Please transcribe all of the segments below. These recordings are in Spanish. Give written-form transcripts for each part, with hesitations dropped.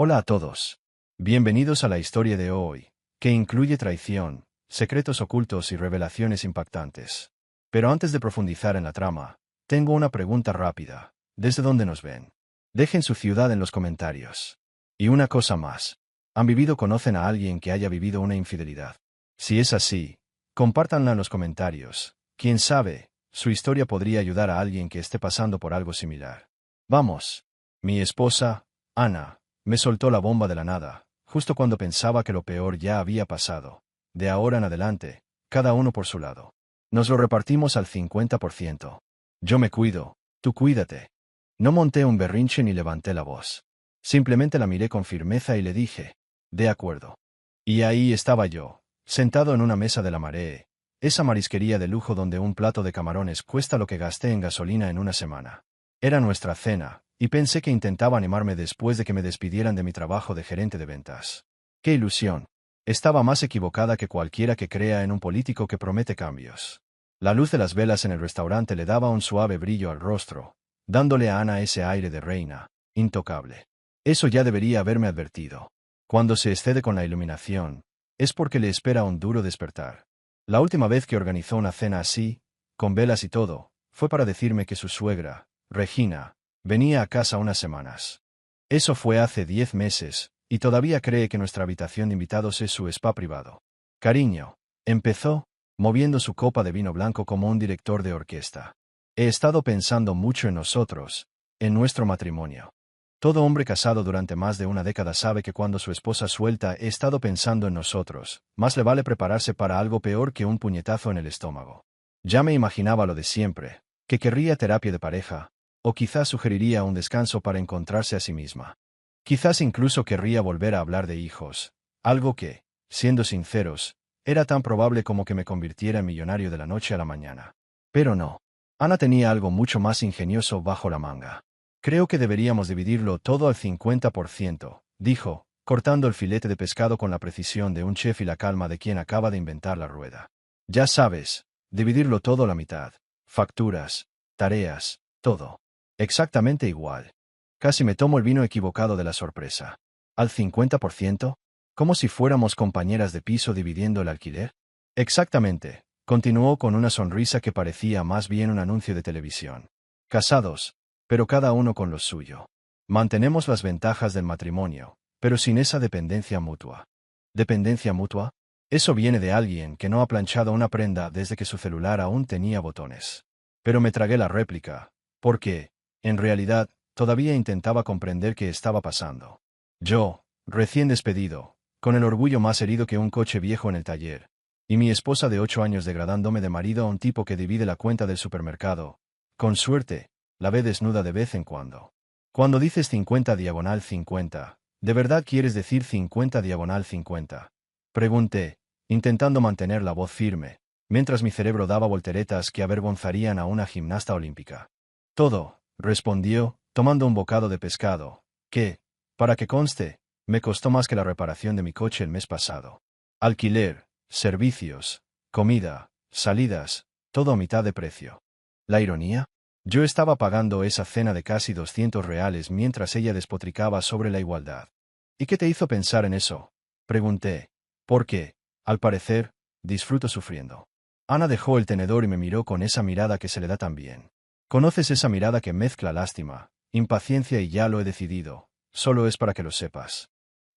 Hola a todos. Bienvenidos a la historia de hoy, que incluye traición, secretos ocultos y revelaciones impactantes. Pero antes de profundizar en la trama, tengo una pregunta rápida. ¿Desde dónde nos ven? Dejen su ciudad en los comentarios. Y una cosa más. ¿Han vivido o conocen a alguien que haya vivido una infidelidad? Si es así, compártanla en los comentarios. Quién sabe, su historia podría ayudar a alguien que esté pasando por algo similar. Vamos. Mi esposa, Ana, me soltó la bomba de la nada, justo cuando pensaba que lo peor ya había pasado. De ahora en adelante, cada uno por su lado. Nos lo repartimos al 50%. Yo me cuido, tú cuídate. No monté un berrinche ni levanté la voz. Simplemente la miré con firmeza y le dije, de acuerdo. Y ahí estaba yo, sentado en una mesa de la Marée, esa marisquería de lujo donde un plato de camarones cuesta lo que gasté en gasolina en una semana. Era nuestra cena, y pensé que intentaba animarme después de que me despidieran de mi trabajo de gerente de ventas. ¡Qué ilusión! Estaba más equivocada que cualquiera que crea en un político que promete cambios. La luz de las velas en el restaurante le daba un suave brillo al rostro, dándole a Ana ese aire de reina, intocable. Eso ya debería haberme advertido. Cuando se excede con la iluminación, es porque le espera un duro despertar. La última vez que organizó una cena así, con velas y todo, fue para decirme que su suegra, Regina, venía a casa unas semanas. Eso fue hace 10 meses, y todavía cree que nuestra habitación de invitados es su spa privado. Cariño, empezó, moviendo su copa de vino blanco como un director de orquesta. He estado pensando mucho en nosotros, en nuestro matrimonio. Todo hombre casado durante más de una década sabe que cuando su esposa suelta he estado pensando en nosotros, más le vale prepararse para algo peor que un puñetazo en el estómago. Ya me imaginaba lo de siempre, que querría terapia de pareja, o quizás sugeriría un descanso para encontrarse a sí misma. Quizás incluso querría volver a hablar de hijos, algo que, siendo sinceros, era tan probable como que me convirtiera en millonario de la noche a la mañana. Pero no. Ana tenía algo mucho más ingenioso bajo la manga. Creo que deberíamos dividirlo todo al 50%, dijo, cortando el filete de pescado con la precisión de un chef y la calma de quien acaba de inventar la rueda. Ya sabes, dividirlo todo a la mitad. Facturas, tareas, todo. Exactamente igual. Casi me tomo el vino equivocado de la sorpresa. ¿Al 50%? ¿Como si fuéramos compañeras de piso dividiendo el alquiler? Exactamente, continuó con una sonrisa que parecía más bien un anuncio de televisión. Casados, pero cada uno con lo suyo. Mantenemos las ventajas del matrimonio, pero sin esa dependencia mutua. ¿Dependencia mutua? Eso viene de alguien que no ha planchado una prenda desde que su celular aún tenía botones. Pero me tragué la réplica, porque, en realidad, todavía intentaba comprender qué estaba pasando. Yo, recién despedido, con el orgullo más herido que un coche viejo en el taller, y mi esposa de 8 años degradándome de marido a un tipo que divide la cuenta del supermercado. Con suerte, la ve desnuda de vez en cuando. Cuando dices 50/50, ¿de verdad quieres decir 50/50? Pregunté, intentando mantener la voz firme, mientras mi cerebro daba volteretas que avergonzarían a una gimnasta olímpica. Todo, respondió, tomando un bocado de pescado, que, para que conste, me costó más que la reparación de mi coche el mes pasado. Alquiler, servicios, comida, salidas, todo a mitad de precio. ¿La ironía? Yo estaba pagando esa cena de casi 200 reales mientras ella despotricaba sobre la igualdad. ¿Y qué te hizo pensar en eso? Pregunté. Porque, al parecer, disfruto sufriendo. Ana dejó el tenedor y me miró con esa mirada que se le da tan bien. ¿Conoces esa mirada que mezcla lástima, impaciencia y ya lo he decidido? Solo es para que lo sepas.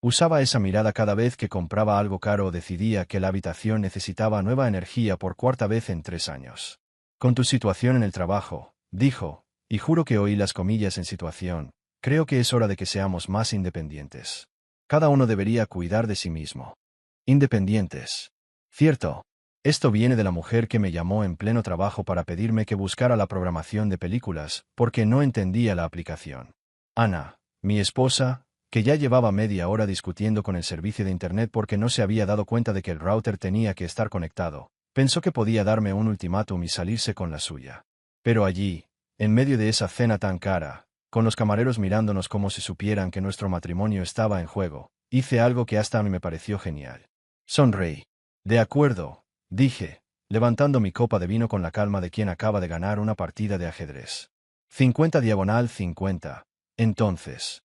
Usaba esa mirada cada vez que compraba algo caro o decidía que la habitación necesitaba nueva energía por cuarta vez en 3 años. Con tu situación en el trabajo, dijo, y juro que oí las comillas en situación, creo que es hora de que seamos más independientes. Cada uno debería cuidar de sí mismo. Independientes. Cierto. Esto viene de la mujer que me llamó en pleno trabajo para pedirme que buscara la programación de películas, porque no entendía la aplicación. Ana, mi esposa, que ya llevaba media hora discutiendo con el servicio de Internet porque no se había dado cuenta de que el router tenía que estar conectado, pensó que podía darme un ultimátum y salirse con la suya. Pero allí, en medio de esa cena tan cara, con los camareros mirándonos como si supieran que nuestro matrimonio estaba en juego, hice algo que hasta a mí me pareció genial. Sonreí. De acuerdo, dije, levantando mi copa de vino con la calma de quien acaba de ganar una partida de ajedrez. 50/50. Entonces.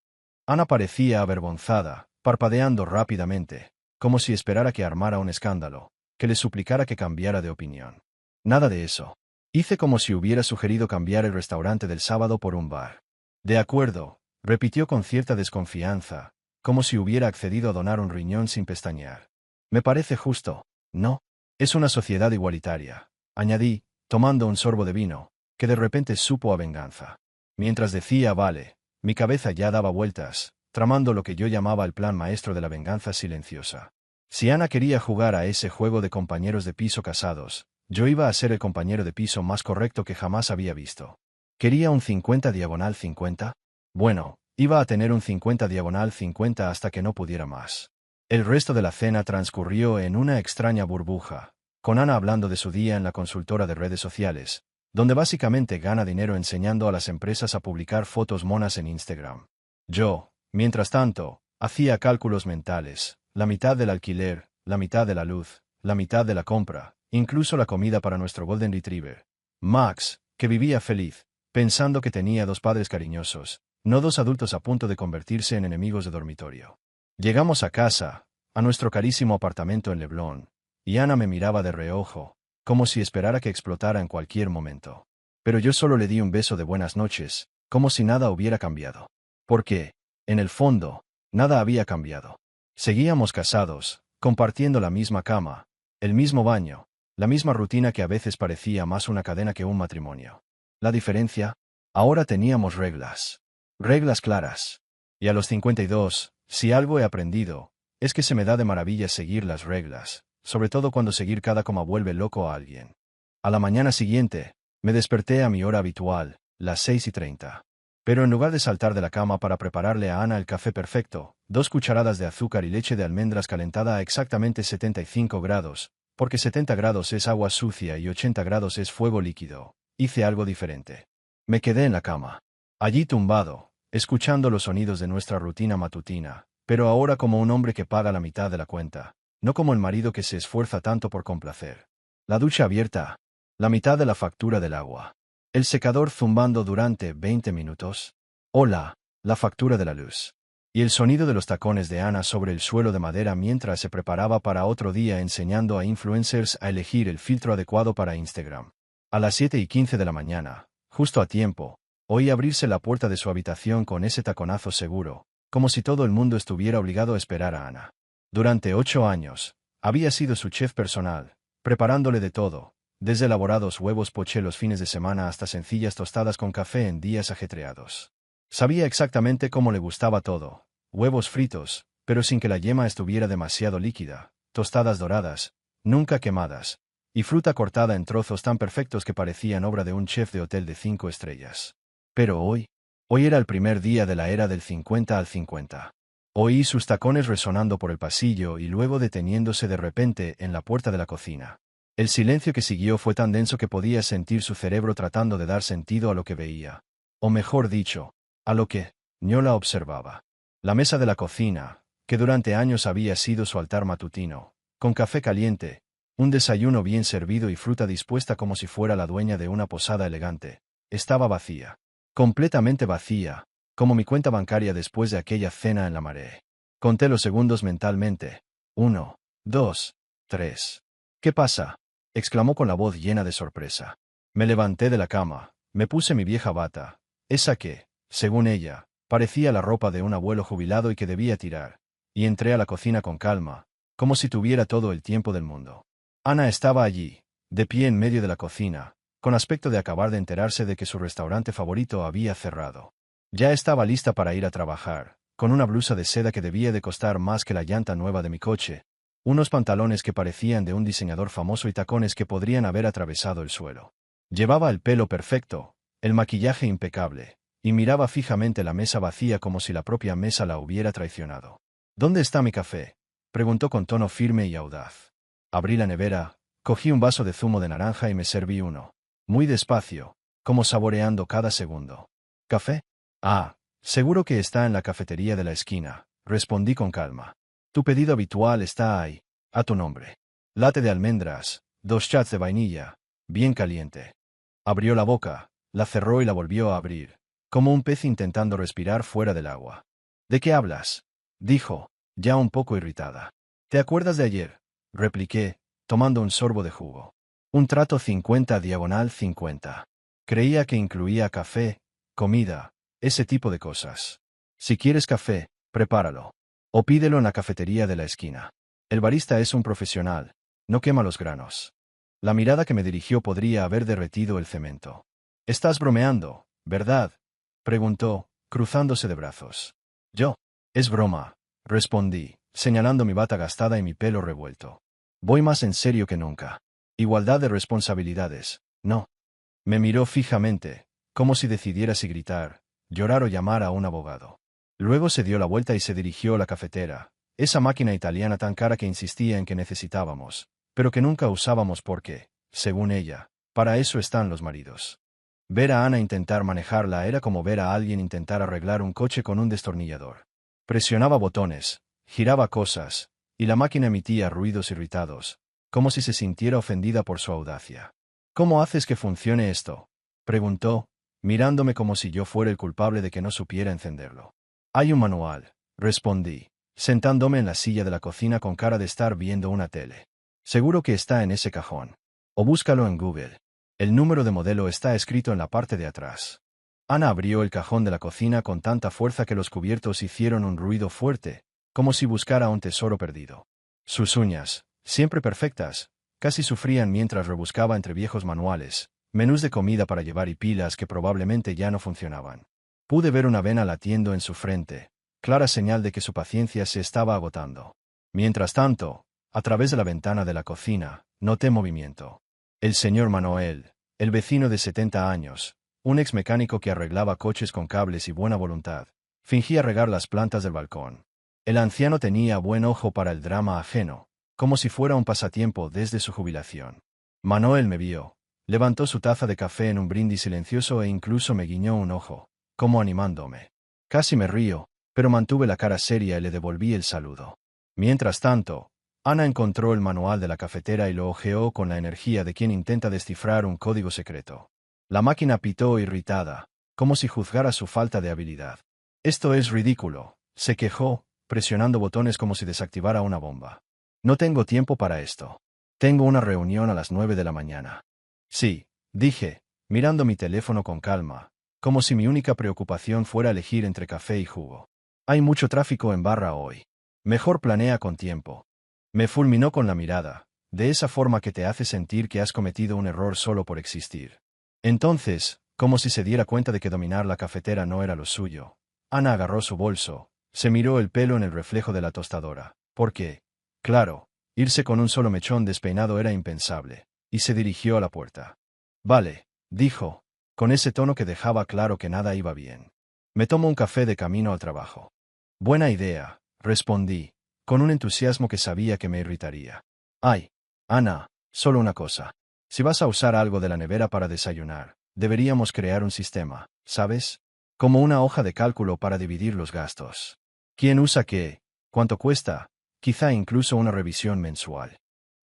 Ana parecía avergonzada, parpadeando rápidamente, como si esperara que armara un escándalo, que le suplicara que cambiara de opinión. Nada de eso. Hice como si hubiera sugerido cambiar el restaurante del sábado por un bar. De acuerdo, repitió con cierta desconfianza, como si hubiera accedido a donar un riñón sin pestañear. Me parece justo, ¿no? Es una sociedad igualitaria, añadí, tomando un sorbo de vino, que de repente supo a venganza. Mientras decía vale, mi cabeza ya daba vueltas, tramando lo que yo llamaba el plan maestro de la venganza silenciosa. Si Ana quería jugar a ese juego de compañeros de piso casados, yo iba a ser el compañero de piso más correcto que jamás había visto. ¿Quería un 50/50? Bueno, iba a tener un 50/50 hasta que no pudiera más. El resto de la cena transcurrió en una extraña burbuja, con Ana hablando de su día en la consultora de redes sociales, donde básicamente gana dinero enseñando a las empresas a publicar fotos monas en Instagram. Yo, mientras tanto, hacía cálculos mentales, la mitad del alquiler, la mitad de la luz, la mitad de la compra, incluso la comida para nuestro Golden Retriever. Max, que vivía feliz, pensando que tenía dos padres cariñosos, no dos adultos a punto de convertirse en enemigos de dormitorio. Llegamos a casa, a nuestro carísimo apartamento en Leblon, y Ana me miraba de reojo, como si esperara que explotara en cualquier momento. Pero yo solo le di un beso de buenas noches, como si nada hubiera cambiado. Porque, en el fondo, nada había cambiado. Seguíamos casados, compartiendo la misma cama, el mismo baño, la misma rutina que a veces parecía más una cadena que un matrimonio. La diferencia, ahora teníamos reglas. Reglas claras. Y a los 52, si algo he aprendido, es que se me da de maravilla seguir las reglas, sobre todo cuando seguir cada coma vuelve loco a alguien. A la mañana siguiente, me desperté a mi hora habitual, las 6:30. Pero en lugar de saltar de la cama para prepararle a Ana el café perfecto, 2 cucharadas de azúcar y leche de almendras calentada a exactamente 75 grados, porque 70 grados es agua sucia y 80 grados es fuego líquido, hice algo diferente. Me quedé en la cama. Allí tumbado, escuchando los sonidos de nuestra rutina matutina, pero ahora como un hombre que paga la mitad de la cuenta, no como el marido que se esfuerza tanto por complacer. La ducha abierta, la mitad de la factura del agua. El secador zumbando durante 20 minutos. Hola, la factura de la luz. Y el sonido de los tacones de Ana sobre el suelo de madera mientras se preparaba para otro día enseñando a influencers a elegir el filtro adecuado para Instagram. A las 7:15 de la mañana, justo a tiempo, oí abrirse la puerta de su habitación con ese taconazo seguro, como si todo el mundo estuviera obligado a esperar a Ana. Durante 8 años, había sido su chef personal, preparándole de todo, desde elaborados huevos poché los fines de semana hasta sencillas tostadas con café en días ajetreados. Sabía exactamente cómo le gustaba todo: huevos fritos, pero sin que la yema estuviera demasiado líquida, tostadas doradas, nunca quemadas, y fruta cortada en trozos tan perfectos que parecían obra de un chef de hotel de 5 estrellas. Pero hoy era el primer día de la era del 50/50. Oí sus tacones resonando por el pasillo y luego deteniéndose de repente en la puerta de la cocina. El silencio que siguió fue tan denso que podía sentir su cerebro tratando de dar sentido a lo que veía. O mejor dicho, a lo que Ñola observaba. La mesa de la cocina, que durante años había sido su altar matutino, con café caliente, un desayuno bien servido y fruta dispuesta como si fuera la dueña de una posada elegante, estaba vacía. Completamente vacía, como mi cuenta bancaria después de aquella cena en la Maré. Conté los segundos mentalmente. 1, 2, 3. ¿Qué pasa?, exclamó con la voz llena de sorpresa. Me levanté de la cama, me puse mi vieja bata, esa que, según ella, parecía la ropa de un abuelo jubilado y que debía tirar, y entré a la cocina con calma, como si tuviera todo el tiempo del mundo. Ana estaba allí, de pie en medio de la cocina, con aspecto de acabar de enterarse de que su restaurante favorito había cerrado. Ya estaba lista para ir a trabajar, con una blusa de seda que debía de costar más que la llanta nueva de mi coche, unos pantalones que parecían de un diseñador famoso y tacones que podrían haber atravesado el suelo. Llevaba el pelo perfecto, el maquillaje impecable, y miraba fijamente la mesa vacía como si la propia mesa la hubiera traicionado. ¿Dónde está mi café?, preguntó con tono firme y audaz. Abrí la nevera, cogí un vaso de zumo de naranja y me serví uno. Muy despacio, como saboreando cada segundo. ¿Café? Ah, seguro que está en la cafetería de la esquina, respondí con calma. Tu pedido habitual está ahí, a tu nombre. Latte de almendras, 2 shots de vainilla, bien caliente. Abrió la boca, la cerró y la volvió a abrir, como un pez intentando respirar fuera del agua. ¿De qué hablas? Dijo, ya un poco irritada. ¿Te acuerdas de ayer? Repliqué, tomando un sorbo de jugo. Un trato 50/50. Creía que incluía café, comida, ese tipo de cosas. Si quieres café, prepáralo. O pídelo en la cafetería de la esquina. El barista es un profesional, no quema los granos. La mirada que me dirigió podría haber derretido el cemento. «Estás bromeando, ¿verdad?», preguntó, cruzándose de brazos. «Yo. Es broma», respondí, señalando mi bata gastada y mi pelo revuelto. «Voy más en serio que nunca. Igualdad de responsabilidades, ¿no?». Me miró fijamente, como si decidiera si gritar, llorar o llamar a un abogado. Luego se dio la vuelta y se dirigió a la cafetera, esa máquina italiana tan cara que insistía en que necesitábamos, pero que nunca usábamos porque, según ella, para eso están los maridos. Ver a Ana intentar manejarla era como ver a alguien intentar arreglar un coche con un destornillador. Presionaba botones, giraba cosas, y la máquina emitía ruidos irritados, como si se sintiera ofendida por su audacia. «¿Cómo haces que funcione esto?», preguntó, mirándome como si yo fuera el culpable de que no supiera encenderlo. «Hay un manual», respondí, sentándome en la silla de la cocina con cara de estar viendo una tele. «Seguro que está en ese cajón. O búscalo en Google. El número de modelo está escrito en la parte de atrás». Ana abrió el cajón de la cocina con tanta fuerza que los cubiertos hicieron un ruido fuerte, como si buscara un tesoro perdido. Sus uñas, siempre perfectas, casi sufrían mientras rebuscaba entre viejos manuales, menús de comida para llevar y pilas que probablemente ya no funcionaban. Pude ver una vena latiendo en su frente, clara señal de que su paciencia se estaba agotando. Mientras tanto, a través de la ventana de la cocina, noté movimiento. El señor Manuel, el vecino de 70 años, un ex mecánico que arreglaba coches con cables y buena voluntad, fingía regar las plantas del balcón. El anciano tenía buen ojo para el drama ajeno, como si fuera un pasatiempo desde su jubilación. Manuel me vio, levantó su taza de café en un brindis silencioso e incluso me guiñó un ojo, como animándome. Casi me río, pero mantuve la cara seria y le devolví el saludo. Mientras tanto, Ana encontró el manual de la cafetera y lo hojeó con la energía de quien intenta descifrar un código secreto. La máquina pitó irritada, como si juzgara su falta de habilidad. «Esto es ridículo», se quejó, presionando botones como si desactivara una bomba. «No tengo tiempo para esto. Tengo una reunión a las 9 de la mañana». «Sí», dije, mirando mi teléfono con calma, como si mi única preocupación fuera elegir entre café y jugo. «Hay mucho tráfico en Barra hoy. Mejor planea con tiempo». Me fulminó con la mirada, de esa forma que te hace sentir que has cometido un error solo por existir. Entonces, como si se diera cuenta de que dominar la cafetera no era lo suyo, Ana agarró su bolso, se miró el pelo en el reflejo de la tostadora, porque, claro, irse con un solo mechón despeinado era impensable, y se dirigió a la puerta. «Vale», dijo, con ese tono que dejaba claro que nada iba bien. «Me tomo un café de camino al trabajo». «Buena idea», respondí, con un entusiasmo que sabía que me irritaría. «Ay, Ana, solo una cosa. Si vas a usar algo de la nevera para desayunar, deberíamos crear un sistema, ¿sabes? Como una hoja de cálculo para dividir los gastos. ¿Quién usa qué? ¿Cuánto cuesta? Quizá incluso una revisión mensual».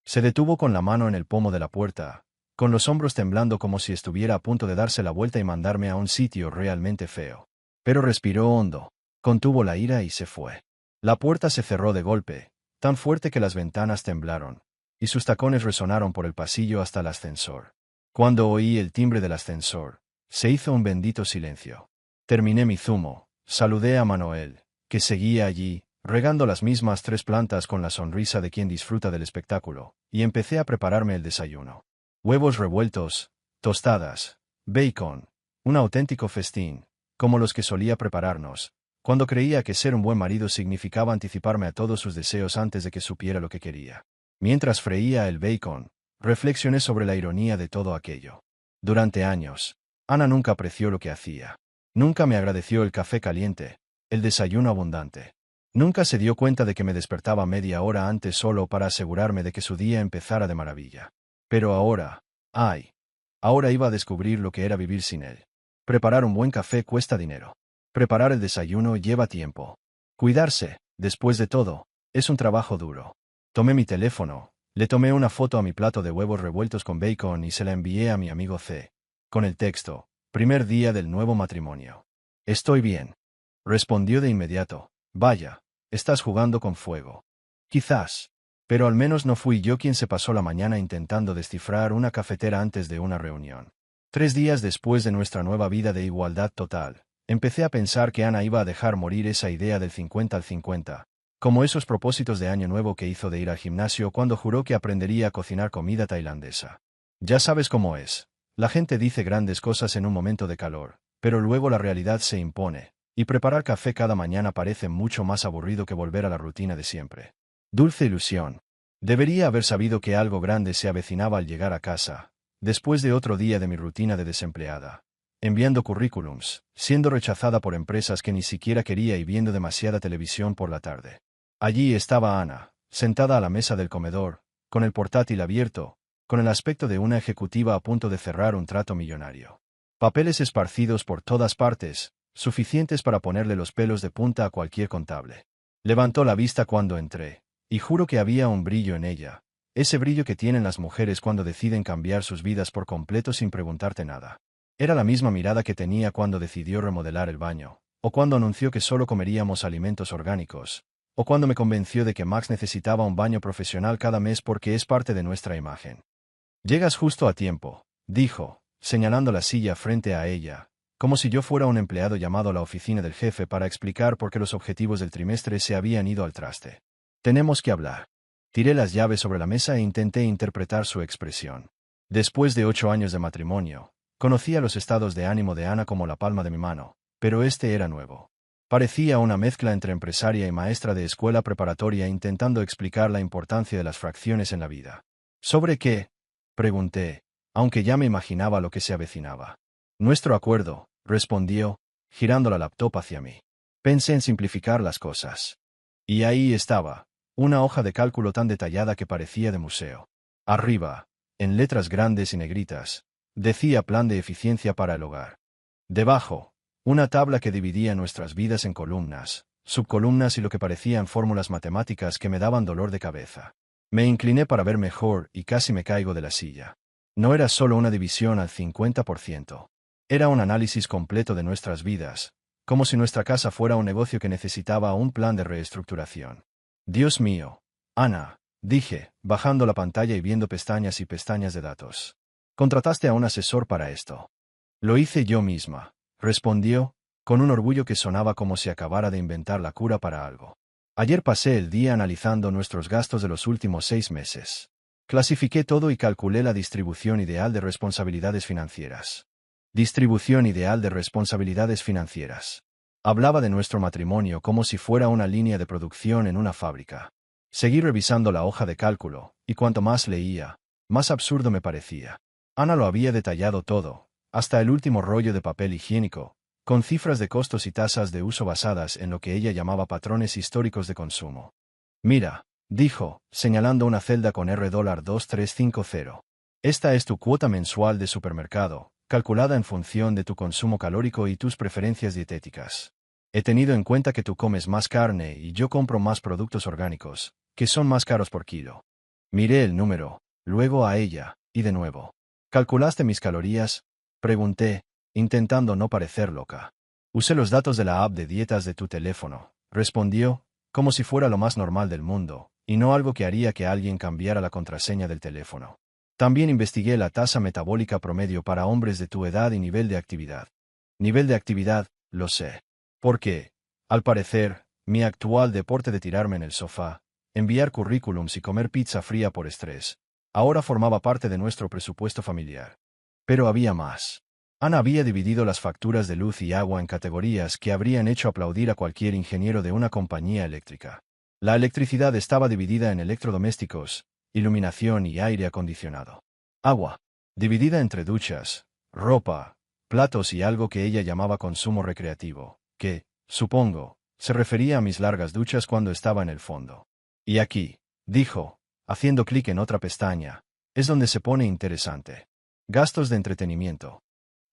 Se detuvo con la mano en el pomo de la puerta, con los hombros temblando como si estuviera a punto de darse la vuelta y mandarme a un sitio realmente feo. Pero respiró hondo, contuvo la ira y se fue. La puerta se cerró de golpe, tan fuerte que las ventanas temblaron, y sus tacones resonaron por el pasillo hasta el ascensor. Cuando oí el timbre del ascensor, se hizo un bendito silencio. Terminé mi zumo, saludé a Manuel, que seguía allí, regando las mismas 3 plantas con la sonrisa de quien disfruta del espectáculo, y empecé a prepararme el desayuno. Huevos revueltos, tostadas, bacon, un auténtico festín, como los que solía prepararnos, cuando creía que ser un buen marido significaba anticiparme a todos sus deseos antes de que supiera lo que quería. Mientras freía el bacon, reflexioné sobre la ironía de todo aquello. Durante años, Ana nunca apreció lo que hacía. Nunca me agradeció el café caliente, el desayuno abundante. Nunca se dio cuenta de que me despertaba media hora antes solo para asegurarme de que su día empezara de maravilla. Pero ahora, ahora iba a descubrir lo que era vivir sin él. Preparar un buen café cuesta dinero. Preparar el desayuno lleva tiempo. Cuidarse, después de todo, es un trabajo duro. Tomé mi teléfono, le tomé una foto a mi plato de huevos revueltos con bacon y se la envié a mi amigo C. Con el texto: «Primer día del nuevo matrimonio». «Estoy bien», respondió de inmediato, Vaya, estás jugando con fuego. Quizás. Pero al menos no fui yo quien se pasó la mañana intentando descifrar una cafetera antes de una reunión. 3 días después de nuestra nueva vida de igualdad total, empecé a pensar que Ana iba a dejar morir esa idea del 50 al 50, como esos propósitos de año nuevo que hizo de ir al gimnasio cuando juró que aprendería a cocinar comida tailandesa. Ya sabes cómo es. La gente dice grandes cosas en un momento de calor, pero luego la realidad se impone, y preparar café cada mañana parece mucho más aburrido que volver a la rutina de siempre. Dulce ilusión. Debería haber sabido que algo grande se avecinaba al llegar a casa, después de otro día de mi rutina de desempleada. Enviando currículums, siendo rechazada por empresas que ni siquiera quería y viendo demasiada televisión por la tarde. Allí estaba Ana, sentada a la mesa del comedor, con el portátil abierto, con el aspecto de una ejecutiva a punto de cerrar un trato millonario. Papeles esparcidos por todas partes, suficientes para ponerle los pelos de punta a cualquier contable. Levantó la vista cuando entré, y juro que había un brillo en ella, ese brillo que tienen las mujeres cuando deciden cambiar sus vidas por completo sin preguntarte nada. Era la misma mirada que tenía cuando decidió remodelar el baño, o cuando anunció que solo comeríamos alimentos orgánicos, o cuando me convenció de que Max necesitaba un baño profesional cada mes porque es parte de nuestra imagen. Llegas justo a tiempo, dijo, señalando la silla frente a ella, como si yo fuera un empleado llamado a la oficina del jefe para explicar por qué los objetivos del trimestre se habían ido al traste. Tenemos que hablar. Tiré las llaves sobre la mesa e intenté interpretar su expresión. Después de 8 años de matrimonio, conocía los estados de ánimo de Ana como la palma de mi mano, pero este era nuevo. Parecía una mezcla entre empresaria y maestra de escuela preparatoria intentando explicar la importancia de las fracciones en la vida. ¿Sobre qué? Pregunté, aunque ya me imaginaba lo que se avecinaba. Nuestro acuerdo, respondió, girando la laptop hacia mí. Pensé en simplificar las cosas. Y ahí estaba, una hoja de cálculo tan detallada que parecía de museo. Arriba, en letras grandes y negritas, decía plan de eficiencia para el hogar. Debajo, una tabla que dividía nuestras vidas en columnas, subcolumnas y lo que parecían fórmulas matemáticas que me daban dolor de cabeza. Me incliné para ver mejor y casi me caigo de la silla. No era solo una división al 50%. Era un análisis completo de nuestras vidas, como si nuestra casa fuera un negocio que necesitaba un plan de reestructuración. Dios mío, Ana, dije, bajando la pantalla y viendo pestañas y pestañas de datos. Contrataste a un asesor para esto. Lo hice yo misma, respondió, con un orgullo que sonaba como si acabara de inventar la cura para algo. Ayer pasé el día analizando nuestros gastos de los últimos 6 meses. Clasifiqué todo y calculé la distribución ideal de responsabilidades financieras. Distribución ideal de responsabilidades financieras. Hablaba de nuestro matrimonio como si fuera una línea de producción en una fábrica. Seguí revisando la hoja de cálculo, y cuanto más leía, más absurdo me parecía. Ana lo había detallado todo, hasta el último rollo de papel higiénico, con cifras de costos y tasas de uso basadas en lo que ella llamaba patrones históricos de consumo. Mira, dijo, señalando una celda con $2350. Esta es tu cuota mensual de supermercado, calculada en función de tu consumo calórico y tus preferencias dietéticas. He tenido en cuenta que tú comes más carne y yo compro más productos orgánicos, que son más caros por kilo. Miré el número, luego a ella, y de nuevo. ¿Calculaste mis calorías? Pregunté, intentando no parecer loca. Usé los datos de la app de dietas de tu teléfono, respondió, como si fuera lo más normal del mundo, y no algo que haría que alguien cambiara la contraseña del teléfono. También investigué la tasa metabólica promedio para hombres de tu edad y nivel de actividad. Nivel de actividad, lo sé. Porque, al parecer, mi actual deporte de tirarme en el sofá, enviar currículums y comer pizza fría por estrés, ahora formaba parte de nuestro presupuesto familiar. Pero había más. Ana había dividido las facturas de luz y agua en categorías que habrían hecho aplaudir a cualquier ingeniero de una compañía eléctrica. La electricidad estaba dividida en electrodomésticos, iluminación y aire acondicionado. Agua, dividida entre duchas, ropa, platos y algo que ella llamaba consumo recreativo, que, supongo, se refería a mis largas duchas cuando estaba en el fondo. Y aquí, dijo, haciendo clic en otra pestaña, es donde se pone interesante. Gastos de entretenimiento.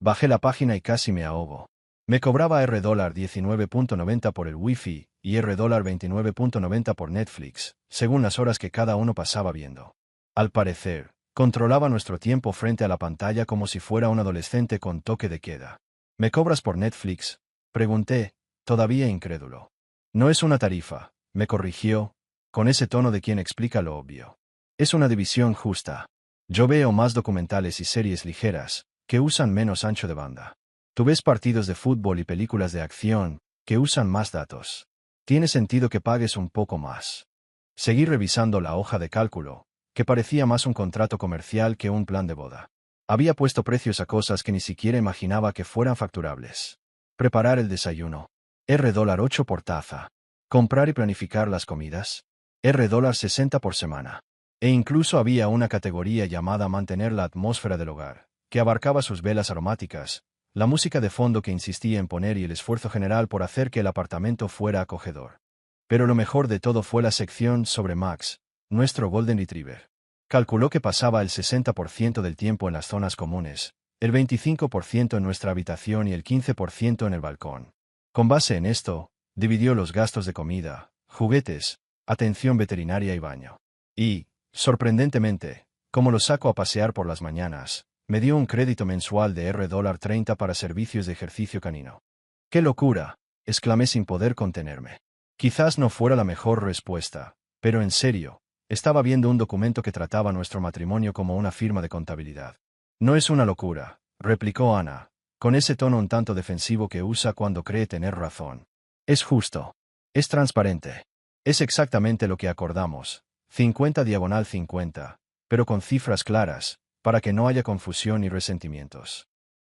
Bajé la página y casi me ahogo. Me cobraba $19.90 por el Wi-Fi y $29.90 por Netflix, según las horas que cada uno pasaba viendo. Al parecer, controlaba nuestro tiempo frente a la pantalla como si fuera un adolescente con toque de queda. ¿Me cobras por Netflix? Pregunté, todavía incrédulo. No es una tarifa, me corrigió, con ese tono de quien explica lo obvio. Es una división justa. Yo veo más documentales y series ligeras, que usan menos ancho de banda. Tú ves partidos de fútbol y películas de acción, que usan más datos. Tiene sentido que pagues un poco más. Seguí revisando la hoja de cálculo, que parecía más un contrato comercial que un plan de boda. Había puesto precios a cosas que ni siquiera imaginaba que fueran facturables. Preparar el desayuno. $8 por taza. Comprar y planificar las comidas. $60 por semana. E incluso había una categoría llamada mantener la atmósfera del hogar, que abarcaba sus velas aromáticas, la música de fondo que insistía en poner y el esfuerzo general por hacer que el apartamento fuera acogedor. Pero lo mejor de todo fue la sección sobre Max, nuestro Golden Retriever. Calculó que pasaba el 60% del tiempo en las zonas comunes, el 25% en nuestra habitación y el 15% en el balcón. Con base en esto, dividió los gastos de comida, juguetes, atención veterinaria y baño. Y, sorprendentemente, como lo saco a pasear por las mañanas, me dio un crédito mensual de $30 para servicios de ejercicio canino. ¡Qué locura!, exclamé sin poder contenerme. Quizás no fuera la mejor respuesta, pero en serio, estaba viendo un documento que trataba nuestro matrimonio como una firma de contabilidad. No es una locura, replicó Ana, con ese tono un tanto defensivo que usa cuando cree tener razón. Es justo. Es transparente. Es exactamente lo que acordamos. 50/50, pero con cifras claras, para que no haya confusión ni resentimientos.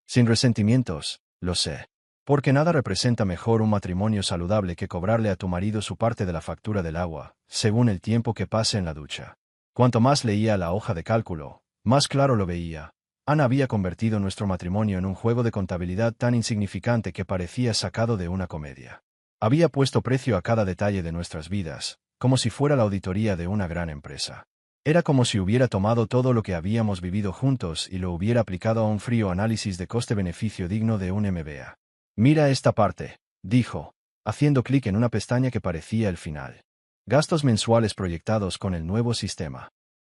Sin resentimientos, lo sé. Porque nada representa mejor un matrimonio saludable que cobrarle a tu marido su parte de la factura del agua, según el tiempo que pase en la ducha. Cuanto más leía la hoja de cálculo, más claro lo veía. Ana había convertido nuestro matrimonio en un juego de contabilidad tan insignificante que parecía sacado de una comedia. Había puesto precio a cada detalle de nuestras vidas, como si fuera la auditoría de una gran empresa. Era como si hubiera tomado todo lo que habíamos vivido juntos y lo hubiera aplicado a un frío análisis de coste-beneficio digno de un MBA. Mira esta parte, dijo, haciendo clic en una pestaña que parecía el final. Gastos mensuales proyectados con el nuevo sistema.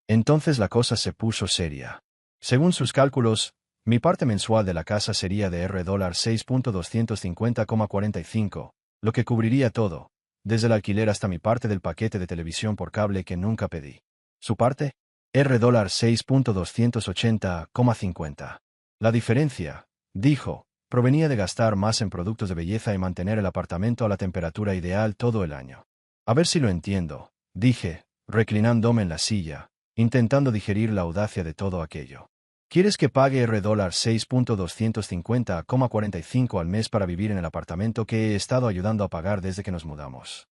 Entonces la cosa se puso seria. Según sus cálculos, mi parte mensual de la casa sería de $6,250,45, lo que cubriría todo, desde el alquiler hasta mi parte del paquete de televisión por cable que nunca pedí. ¿Su parte? $6,280,50. La diferencia, dijo, provenía de gastar más en productos de belleza y mantener el apartamento a la temperatura ideal todo el año. A ver si lo entiendo, dije, reclinándome en la silla, intentando digerir la audacia de todo aquello. ¿Quieres que pague $6,250,45 al mes para vivir en el apartamento que he estado ayudando a pagar desde que nos mudamos?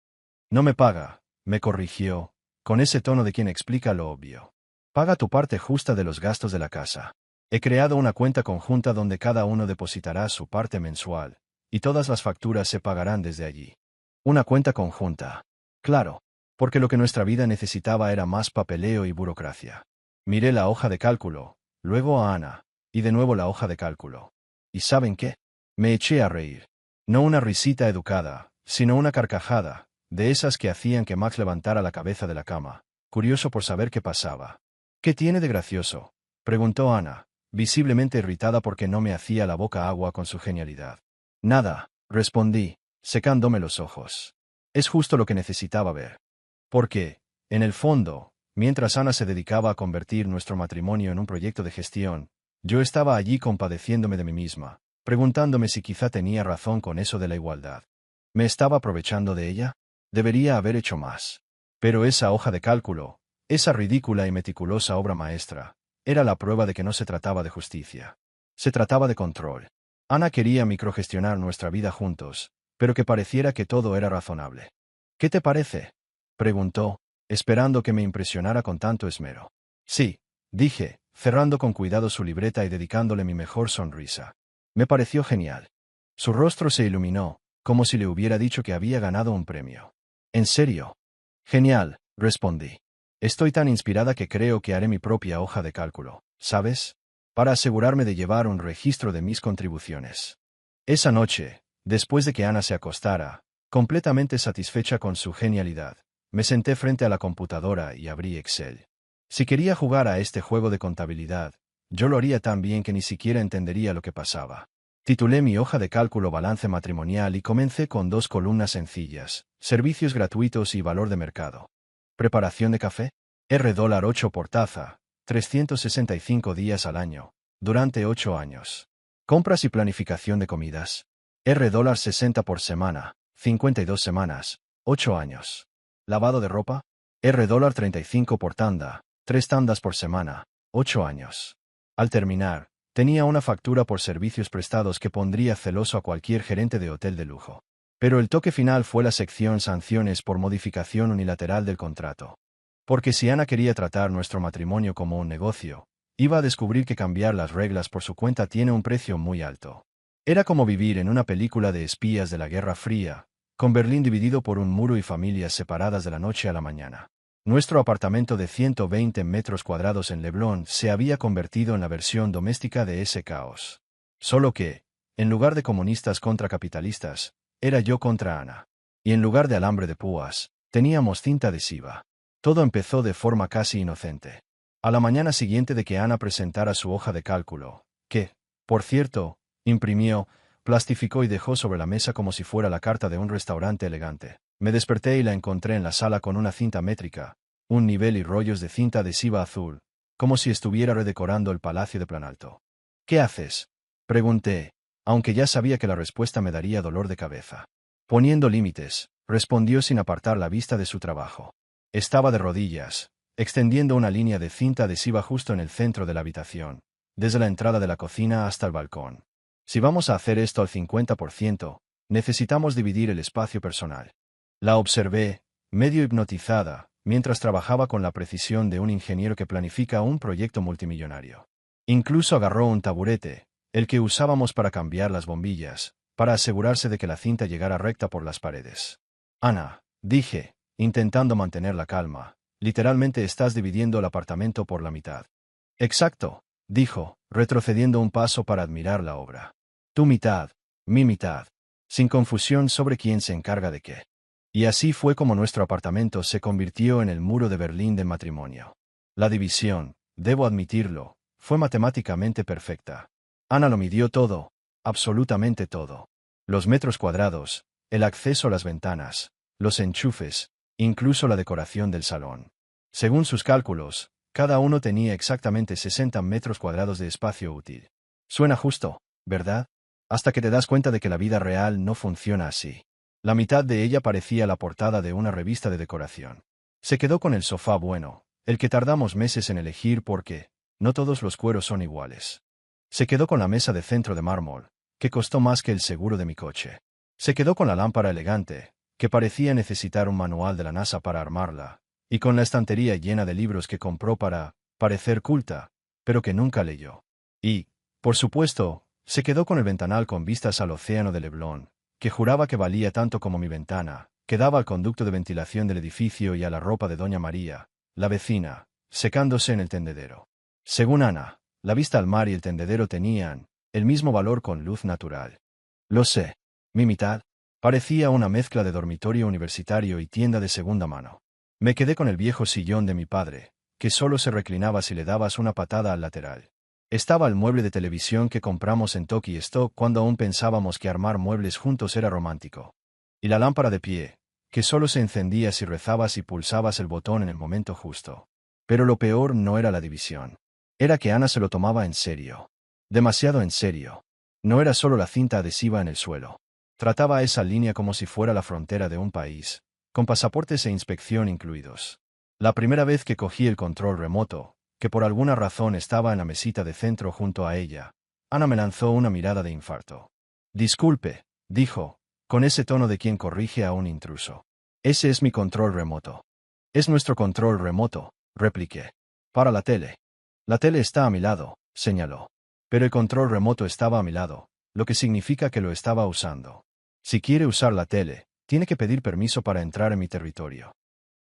No me paga, me corrigió, con ese tono de quien explica lo obvio. Paga tu parte justa de los gastos de la casa. He creado una cuenta conjunta donde cada uno depositará su parte mensual, y todas las facturas se pagarán desde allí. Una cuenta conjunta. Claro, porque lo que nuestra vida necesitaba era más papeleo y burocracia. Miré la hoja de cálculo, luego a Ana, y de nuevo la hoja de cálculo. ¿Y saben qué? Me eché a reír. No una risita educada, sino una carcajada, de esas que hacían que Max levantara la cabeza de la cama, curioso por saber qué pasaba. ¿Qué tiene de gracioso?, preguntó Ana, visiblemente irritada porque no me hacía la boca agua con su genialidad. Nada, respondí, secándome los ojos. Es justo lo que necesitaba ver. Porque, en el fondo, mientras Ana se dedicaba a convertir nuestro matrimonio en un proyecto de gestión, yo estaba allí compadeciéndome de mí misma, preguntándome si quizá tenía razón con eso de la igualdad. ¿Me estaba aprovechando de ella? Debería haber hecho más. Pero esa hoja de cálculo, esa ridícula y meticulosa obra maestra, era la prueba de que no se trataba de justicia. Se trataba de control. Ana quería microgestionar nuestra vida juntos, pero que pareciera que todo era razonable. ¿Qué te parece?, preguntó, esperando que me impresionara con tanto esmero. Sí, dije, cerrando con cuidado su libreta y dedicándole mi mejor sonrisa. Me pareció genial. Su rostro se iluminó, como si le hubiera dicho que había ganado un premio. ¿En serio? Genial, respondí. Estoy tan inspirada que creo que haré mi propia hoja de cálculo, ¿sabes? Para asegurarme de llevar un registro de mis contribuciones. Esa noche, después de que Ana se acostara, completamente satisfecha con su genialidad, me senté frente a la computadora y abrí Excel. Si quería jugar a este juego de contabilidad, yo lo haría tan bien que ni siquiera entendería lo que pasaba. Titulé mi hoja de cálculo Balance matrimonial y comencé con 2 columnas sencillas: servicios gratuitos y valor de mercado. Preparación de café. $8 por taza, 365 días al año, durante 8 años. Compras y planificación de comidas. $60 por semana, 52 semanas, 8 años. Lavado de ropa. $35 por tanda, 3 tandas por semana, 8 años. Al terminar, tenía una factura por servicios prestados que pondría celoso a cualquier gerente de hotel de lujo. Pero el toque final fue la sección sanciones por modificación unilateral del contrato. Porque si Ana quería tratar nuestro matrimonio como un negocio, iba a descubrir que cambiar las reglas por su cuenta tiene un precio muy alto. Era como vivir en una película de espías de la Guerra Fría, con Berlín dividido por un muro y familias separadas de la noche a la mañana. Nuestro apartamento de 120 metros cuadrados en Leblon se había convertido en la versión doméstica de ese caos. Solo que, en lugar de comunistas contra capitalistas, era yo contra Ana. Y en lugar de alambre de púas, teníamos cinta adhesiva. Todo empezó de forma casi inocente. A la mañana siguiente de que Ana presentara su hoja de cálculo, que, por cierto, imprimió, plastificó y dejó sobre la mesa como si fuera la carta de un restaurante elegante, me desperté y la encontré en la sala con una cinta métrica, un nivel y rollos de cinta adhesiva azul, como si estuviera redecorando el Palacio de Planalto. ¿Qué haces?, pregunté, aunque ya sabía que la respuesta me daría dolor de cabeza. Poniendo límites, respondió sin apartar la vista de su trabajo. Estaba de rodillas, extendiendo una línea de cinta adhesiva justo en el centro de la habitación, desde la entrada de la cocina hasta el balcón. Si vamos a hacer esto al 50%, necesitamos dividir el espacio personal. La observé, medio hipnotizada, mientras trabajaba con la precisión de un ingeniero que planifica un proyecto multimillonario. Incluso agarró un taburete, el que usábamos para cambiar las bombillas, para asegurarse de que la cinta llegara recta por las paredes. Ana, dije, intentando mantener la calma, literalmente estás dividiendo el apartamento por la mitad. Exacto, dijo, retrocediendo un paso para admirar la obra. Tu mitad, mi mitad. Sin confusión sobre quién se encarga de qué. Y así fue como nuestro apartamento se convirtió en el muro de Berlín del matrimonio. La división, debo admitirlo, fue matemáticamente perfecta. Ana lo midió todo, absolutamente todo. Los metros cuadrados, el acceso a las ventanas, los enchufes, incluso la decoración del salón. Según sus cálculos, cada uno tenía exactamente 60 metros cuadrados de espacio útil. Suena justo, ¿verdad? Hasta que te das cuenta de que la vida real no funciona así. La mitad de ella parecía la portada de una revista de decoración. Se quedó con el sofá bueno, el que tardamos meses en elegir porque no todos los cueros son iguales. Se quedó con la mesa de centro de mármol, que costó más que el seguro de mi coche. Se quedó con la lámpara elegante, que parecía necesitar un manual de la NASA para armarla, y con la estantería llena de libros que compró para parecer culta, pero que nunca leyó. Y, por supuesto, se quedó con el ventanal con vistas al océano de Leblon, que juraba que valía tanto como mi ventana, que daba al conducto de ventilación del edificio y a la ropa de Doña María, la vecina, secándose en el tendedero. Según Ana, la vista al mar y el tendedero tenían el mismo valor con luz natural. Lo sé. Mi mitad parecía una mezcla de dormitorio universitario y tienda de segunda mano. Me quedé con el viejo sillón de mi padre, que solo se reclinaba si le dabas una patada al lateral. Estaba el mueble de televisión que compramos en Toki Stock cuando aún pensábamos que armar muebles juntos era romántico. Y la lámpara de pie, que solo se encendía si rezabas y pulsabas el botón en el momento justo. Pero lo peor no era la división. Era que Ana se lo tomaba en serio. Demasiado en serio. No era solo la cinta adhesiva en el suelo. Trataba esa línea como si fuera la frontera de un país, con pasaportes e inspección incluidos. La primera vez que cogí el control remoto, que por alguna razón estaba en la mesita de centro junto a ella, Ana me lanzó una mirada de infarto. Disculpe, dijo, con ese tono de quien corrige a un intruso. Ese es mi control remoto. Es nuestro control remoto, repliqué. Para la tele. La tele está a mi lado, señaló. Pero el control remoto estaba a mi lado, lo que significa que lo estaba usando. Si quiere usar la tele, tiene que pedir permiso para entrar en mi territorio.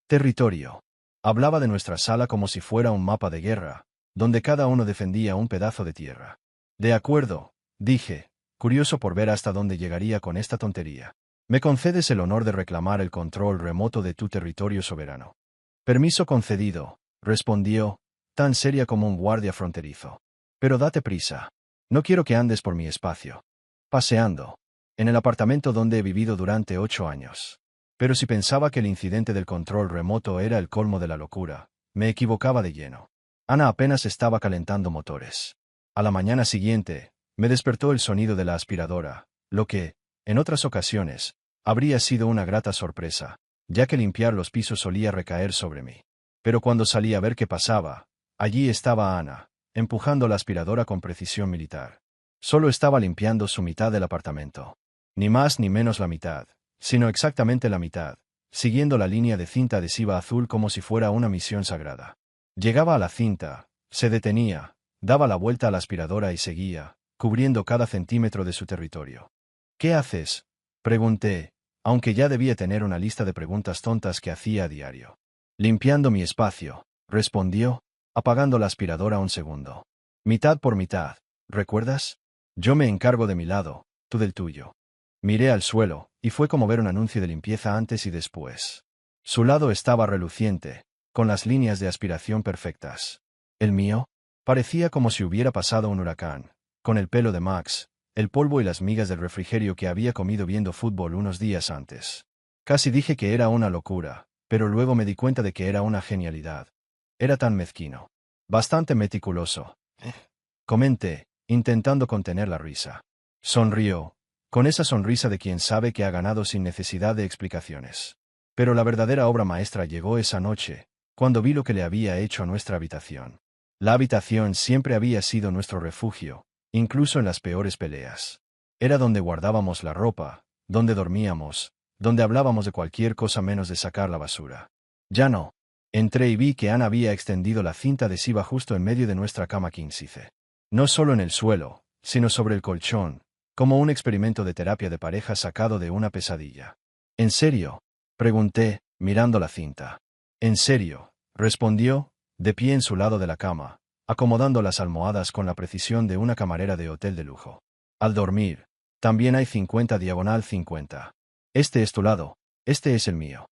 Territorio. Hablaba de nuestra sala como si fuera un mapa de guerra, donde cada uno defendía un pedazo de tierra. De acuerdo, dije, curioso por ver hasta dónde llegaría con esta tontería. Me concedes el honor de reclamar el control remoto de tu territorio soberano. Permiso concedido, respondió, tan seria como un guardia fronterizo. Pero date prisa. No quiero que andes por mi espacio. Paseando. En el apartamento donde he vivido durante 8 años. Pero si pensaba que el incidente del control remoto era el colmo de la locura, me equivocaba de lleno. Ana apenas estaba calentando motores. A la mañana siguiente, me despertó el sonido de la aspiradora, lo que, en otras ocasiones, habría sido una grata sorpresa, ya que limpiar los pisos solía recaer sobre mí. Pero cuando salí a ver qué pasaba, allí estaba Ana, empujando la aspiradora con precisión militar. Solo estaba limpiando su mitad del apartamento. Ni más ni menos la mitad, sino exactamente la mitad, siguiendo la línea de cinta adhesiva azul como si fuera una misión sagrada. Llegaba a la cinta, se detenía, daba la vuelta a la aspiradora y seguía, cubriendo cada centímetro de su territorio. ¿Qué haces?, pregunté, aunque ya debía tener una lista de preguntas tontas que hacía a diario. Limpiando mi espacio, respondió, apagando la aspiradora un segundo. Mitad por mitad, ¿recuerdas? Yo me encargo de mi lado, tú del tuyo. Miré al suelo, y fue como ver un anuncio de limpieza antes y después. Su lado estaba reluciente, con las líneas de aspiración perfectas. El mío parecía como si hubiera pasado un huracán, con el pelo de Max, el polvo y las migas del refrigerio que había comido viendo fútbol unos días antes. Casi dije que era una locura, pero luego me di cuenta de que era una genialidad. Era tan mezquino. Bastante meticuloso. Comenté, intentando contener la risa. Sonrió, con esa sonrisa de quien sabe que ha ganado sin necesidad de explicaciones. Pero la verdadera obra maestra llegó esa noche, cuando vi lo que le había hecho a nuestra habitación. La habitación siempre había sido nuestro refugio, incluso en las peores peleas. Era donde guardábamos la ropa, donde dormíamos, donde hablábamos de cualquier cosa menos de sacar la basura. Ya no. Entré y vi que Ana había extendido la cinta adhesiva justo en medio de nuestra cama quince. No solo en el suelo, sino sobre el colchón, como un experimento de terapia de pareja sacado de una pesadilla. ¿En serio?, pregunté, mirando la cinta. «¿En serio?», respondió, de pie en su lado de la cama, acomodando las almohadas con la precisión de una camarera de hotel de lujo. Al dormir, también hay 50/50. Este es tu lado, este es el mío.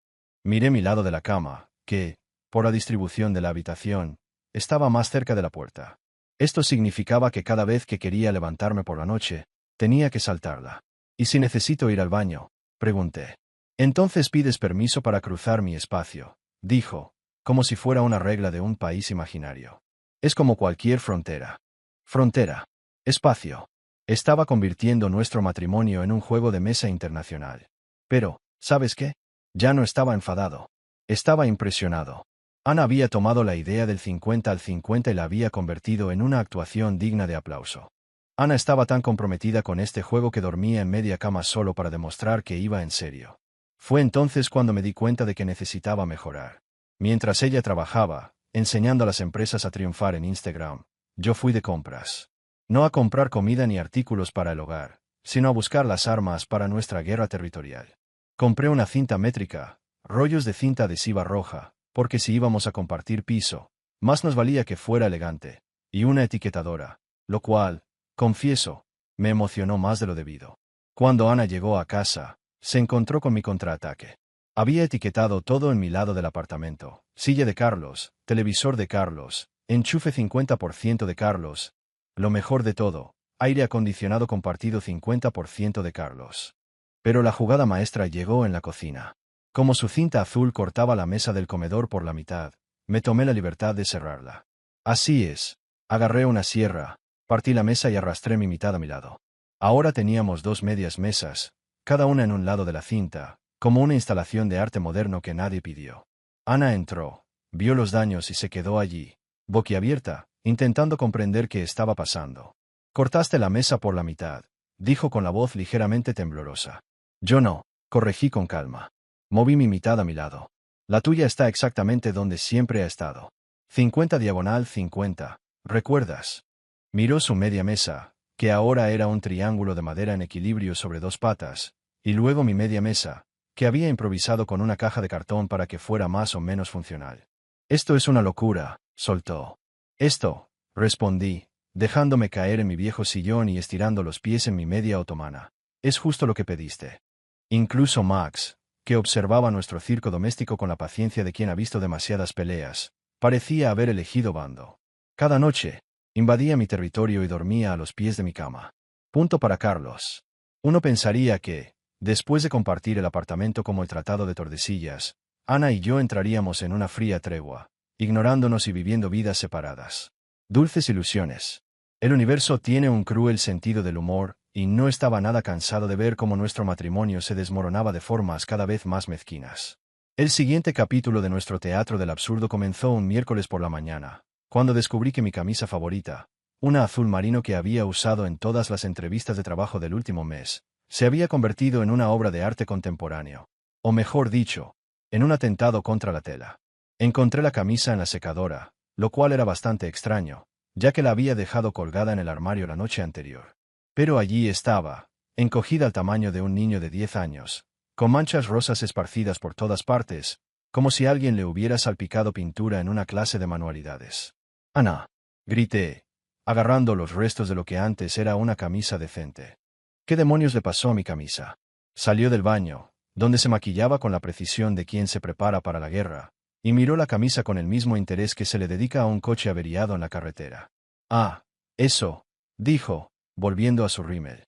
Miré mi lado de la cama, que, por la distribución de la habitación, estaba más cerca de la puerta. Esto significaba que cada vez que quería levantarme por la noche, tenía que saltarla. «¿Y si necesito ir al baño?», pregunté. «Entonces pides permiso para cruzar mi espacio», dijo, como si fuera una regla de un país imaginario. Es como cualquier frontera. Frontera. Espacio. Estaba convirtiendo nuestro matrimonio en un juego de mesa internacional. Pero, ¿sabes qué? Ya no estaba enfadado. Estaba impresionado. Ana había tomado la idea del 50/50 y la había convertido en una actuación digna de aplauso. Ana estaba tan comprometida con este juego que dormía en media cama solo para demostrar que iba en serio. Fue entonces cuando me di cuenta de que necesitaba mejorar. Mientras ella trabajaba, enseñando a las empresas a triunfar en Instagram, yo fui de compras. No a comprar comida ni artículos para el hogar, sino a buscar las armas para nuestra guerra territorial. Compré una cinta métrica, rollos de cinta adhesiva roja, porque si íbamos a compartir piso, más nos valía que fuera elegante, y una etiquetadora, lo cual, confieso, me emocionó más de lo debido. Cuando Ana llegó a casa, se encontró con mi contraataque. Había etiquetado todo en mi lado del apartamento: silla de Carlos, televisor de Carlos, enchufe 50% de Carlos. Lo mejor de todo, aire acondicionado compartido 50% de Carlos. Pero la jugada maestra llegó en la cocina. Como su cinta azul cortaba la mesa del comedor por la mitad, me tomé la libertad de cerrarla. Así es. Agarré una sierra, partí la mesa y arrastré mi mitad a mi lado. Ahora teníamos 2 medias mesas, cada una en un lado de la cinta, como una instalación de arte moderno que nadie pidió. Ana entró, vio los daños y se quedó allí, boquiabierta, intentando comprender qué estaba pasando. «Cortaste la mesa por la mitad», dijo con la voz ligeramente temblorosa. «Yo no», corregí con calma. «Moví mi mitad a mi lado. La tuya está exactamente donde siempre ha estado. 50/50, ¿recuerdas?». Miró su media mesa, que ahora era un triángulo de madera en equilibrio sobre 2 patas, y luego mi media mesa, que había improvisado con una caja de cartón para que fuera más o menos funcional. «Esto es una locura», soltó. «Esto», respondí, dejándome caer en mi viejo sillón y estirando los pies en mi media otomana. «Es justo lo que pediste». Incluso Max, que observaba nuestro circo doméstico con la paciencia de quien ha visto demasiadas peleas, parecía haber elegido bando. Cada noche, invadía mi territorio y dormía a los pies de mi cama. Punto para Carlos. Uno pensaría que, después de compartir el apartamento como el Tratado de Tordesillas, Ana y yo entraríamos en una fría tregua, ignorándonos y viviendo vidas separadas. Dulces ilusiones. El universo tiene un cruel sentido del humor, y no estaba nada cansado de ver cómo nuestro matrimonio se desmoronaba de formas cada vez más mezquinas. El siguiente capítulo de nuestro teatro del absurdo comenzó un miércoles por la mañana, cuando descubrí que mi camisa favorita, una azul marino que había usado en todas las entrevistas de trabajo del último mes, se había convertido en una obra de arte contemporáneo, o mejor dicho, en un atentado contra la tela. Encontré la camisa en la secadora, lo cual era bastante extraño, ya que la había dejado colgada en el armario la noche anterior. Pero allí estaba, encogida al tamaño de un niño de 10 años, con manchas rosas esparcidas por todas partes, como si alguien le hubiera salpicado pintura en una clase de manualidades. «Ana», grité, agarrando los restos de lo que antes era una camisa decente. ¿Qué demonios le pasó a mi camisa? Salió del baño, donde se maquillaba con la precisión de quien se prepara para la guerra, y miró la camisa con el mismo interés que se le dedica a un coche averiado en la carretera. «Ah, eso», dijo, volviendo a su rímel.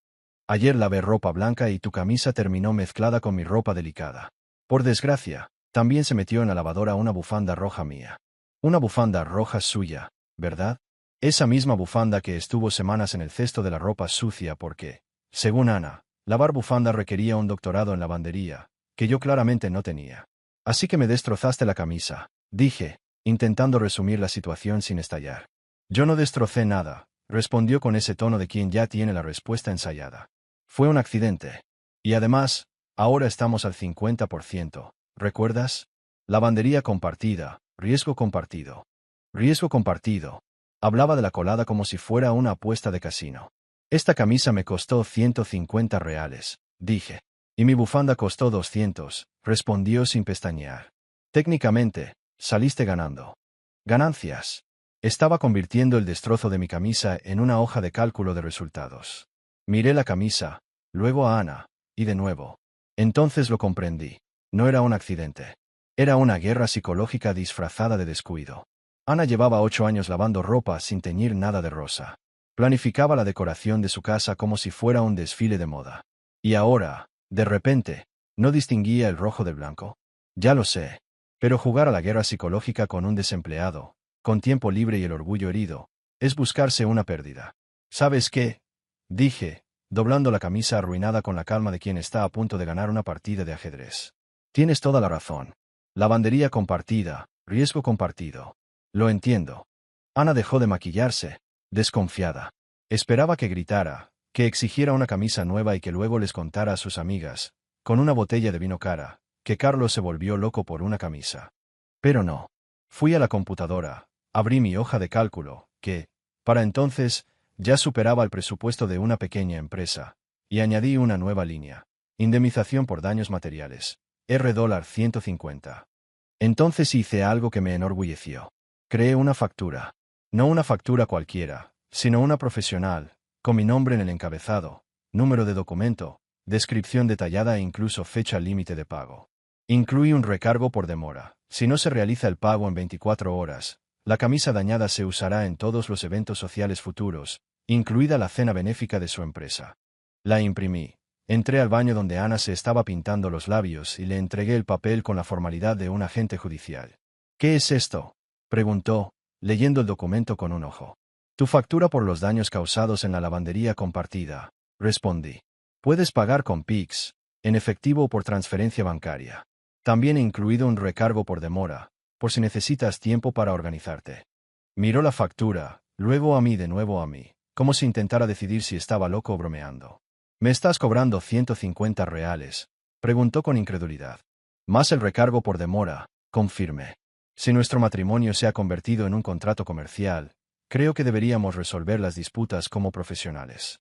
«Ayer lavé ropa blanca y tu camisa terminó mezclada con mi ropa delicada. Por desgracia, también se metió en la lavadora una bufanda roja mía. Una bufanda roja suya, ¿verdad? Esa misma bufanda que estuvo semanas en el cesto de la ropa sucia porque, según Ana, lavar bufanda requería un doctorado en lavandería, que yo claramente no tenía. Así que me destrozaste la camisa», dije, intentando resumir la situación sin estallar. «Yo no destrocé nada», respondió con ese tono de quien ya tiene la respuesta ensayada. «Fue un accidente. Y además, ahora estamos al 50%, ¿recuerdas? Lavandería compartida, riesgo compartido. Riesgo compartido». Hablaba de la colada como si fuera una apuesta de casino. «Esta camisa me costó 150 reales», dije. «Y mi bufanda costó 200, respondió sin pestañear. «Técnicamente, saliste ganando». «Ganancias». Estaba convirtiendo el destrozo de mi camisa en una hoja de cálculo de resultados. Miré la camisa, luego a Ana, y de nuevo. Entonces lo comprendí. No era un accidente. Era una guerra psicológica disfrazada de descuido. Ana llevaba 8 años lavando ropa sin teñir nada de rosa. Planificaba la decoración de su casa como si fuera un desfile de moda. Y ahora, de repente, ¿no distinguía el rojo del blanco? Ya lo sé. Pero jugar a la guerra psicológica con un desempleado, con tiempo libre y el orgullo herido, es buscarse una pérdida. ¿Sabes qué?, dije, doblando la camisa arruinada con la calma de quien está a punto de ganar una partida de ajedrez. Tienes toda la razón. Lavandería compartida, riesgo compartido. Lo entiendo. Ana dejó de maquillarse, desconfiada. Esperaba que gritara, que exigiera una camisa nueva y que luego les contara a sus amigas, con una botella de vino cara, que Carlos se volvió loco por una camisa. Pero no. Fui a la computadora, abrí mi hoja de cálculo, que, para entonces, ya superaba el presupuesto de una pequeña empresa, y añadí una nueva línea. Indemnización por daños materiales. $150. Entonces hice algo que me enorgulleció. Creé una factura. No una factura cualquiera, sino una profesional, con mi nombre en el encabezado, número de documento, descripción detallada e incluso fecha límite de pago. Incluí un recargo por demora. Si no se realiza el pago en 24 horas, la camisa dañada se usará en todos los eventos sociales futuros, incluida la cena benéfica de su empresa. La imprimí. Entré al baño donde Ana se estaba pintando los labios y le entregué el papel con la formalidad de un agente judicial. «¿Qué es esto?», preguntó, leyendo el documento con un ojo. «Tu factura por los daños causados en la lavandería compartida», respondí. «Puedes pagar con Pix, en efectivo o por transferencia bancaria. También he incluido un recargo por demora, por si necesitas tiempo para organizarte». Miró la factura, luego a mí de nuevo a mí, como si intentara decidir si estaba loco o bromeando. «¿Me estás cobrando 150 reales?», preguntó con incredulidad. «Más el recargo por demora», confirmé. «Si nuestro matrimonio se ha convertido en un contrato comercial, creo que deberíamos resolver las disputas como profesionales».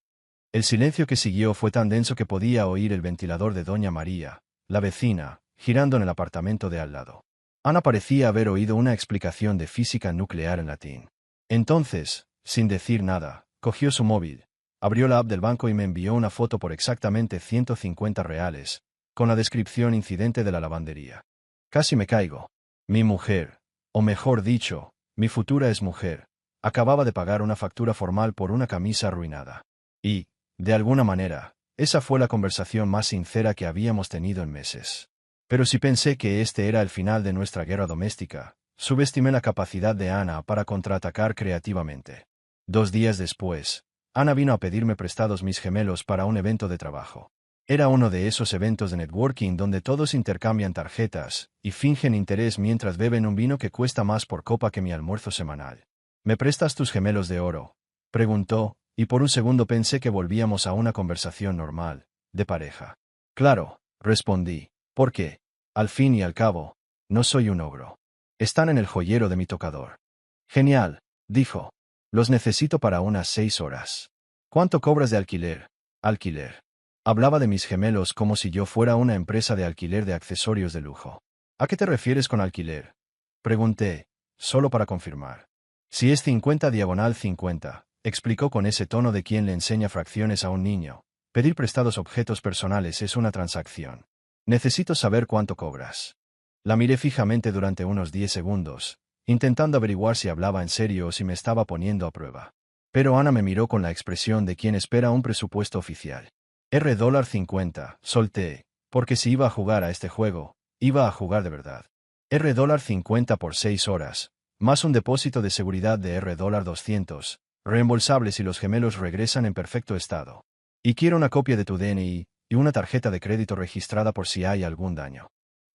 El silencio que siguió fue tan denso que podía oír el ventilador de Doña María, la vecina, girando en el apartamento de al lado. Ana parecía haber oído una explicación de física nuclear en latín. Entonces, sin decir nada, cogió su móvil, abrió la app del banco y me envió una foto por exactamente 150 reales, con la descripción incidente de la lavandería. Casi me caigo. Mi mujer, o mejor dicho, mi futura exmujer, acababa de pagar una factura formal por una camisa arruinada. Y, de alguna manera, Esa fue la conversación más sincera que habíamos tenido en meses. Pero si pensé que este era el final de nuestra guerra doméstica, subestimé la capacidad de Ana para contraatacar creativamente. 2 días después, Ana vino a pedirme prestados mis gemelos para un evento de trabajo. Era uno de esos eventos de networking donde todos intercambian tarjetas y fingen interés mientras beben un vino que cuesta más por copa que mi almuerzo semanal. ¿Me prestas tus gemelos de oro?, preguntó, y por un segundo pensé que volvíamos a una conversación normal, de pareja. Claro, respondí, porque, al fin y al cabo, no soy un ogro. Están en el joyero de mi tocador. Genial, dijo. Los necesito para unas 6 horas. ¿Cuánto cobras de alquiler? Alquiler. Hablaba de mis gemelos como si yo fuera una empresa de alquiler de accesorios de lujo. ¿A qué te refieres con alquiler?, pregunté, solo para confirmar. Si es 50/50, explicó con ese tono de quien le enseña fracciones a un niño. Pedir prestados objetos personales es una transacción. Necesito saber cuánto cobras. La miré fijamente durante unos 10 segundos, intentando averiguar si hablaba en serio o si me estaba poniendo a prueba. Pero Ana me miró con la expresión de quien espera un presupuesto oficial. $50, solté, porque si iba a jugar a este juego, iba a jugar de verdad. $50 por 6 horas, más un depósito de seguridad de $200, reembolsable si los gemelos regresan en perfecto estado. Y quiero una copia de tu DNI y una tarjeta de crédito registrada por si hay algún daño.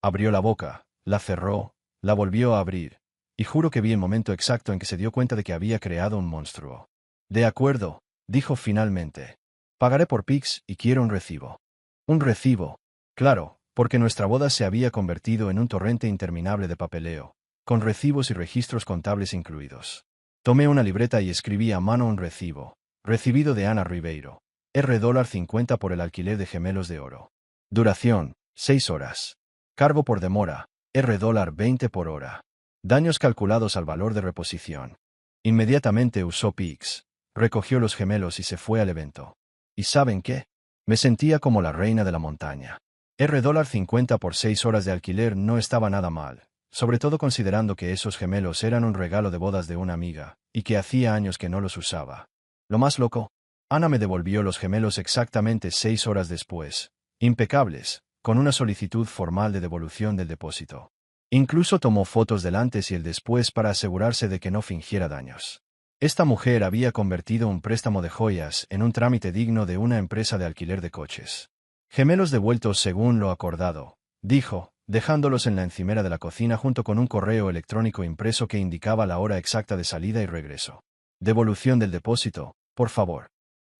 Abrió la boca, la cerró, la volvió a abrir, y juro que vi el momento exacto en que se dio cuenta de que había creado un monstruo. De acuerdo, dijo finalmente. Pagaré por Pix y quiero un recibo. Un recibo. Claro, porque nuestra boda se había convertido en un torrente interminable de papeleo, con recibos y registros contables incluidos. Tomé una libreta y escribí a mano un recibo. Recibido de Ana Ribeiro. $50 por el alquiler de gemelos de oro. Duración, 6 horas. Cargo por demora, $20 por hora. Daños calculados al valor de reposición. Inmediatamente usó Pix, recogió los gemelos y se fue al evento. ¿Y saben qué? Me sentía como la reina de la montaña. $50 por 6 horas de alquiler no estaba nada mal, sobre todo considerando que esos gemelos eran un regalo de bodas de una amiga, y que hacía años que no los usaba. Lo más loco, Ana me devolvió los gemelos exactamente 6 horas después, impecables, con una solicitud formal de devolución del depósito. Incluso tomó fotos del antes y el después para asegurarse de que no fingiera daños. Esta mujer había convertido un préstamo de joyas en un trámite digno de una empresa de alquiler de coches. Gemelos devueltos según lo acordado, dijo, dejándolos en la encimera de la cocina junto con un correo electrónico impreso que indicaba la hora exacta de salida y regreso. Devolución del depósito, por favor.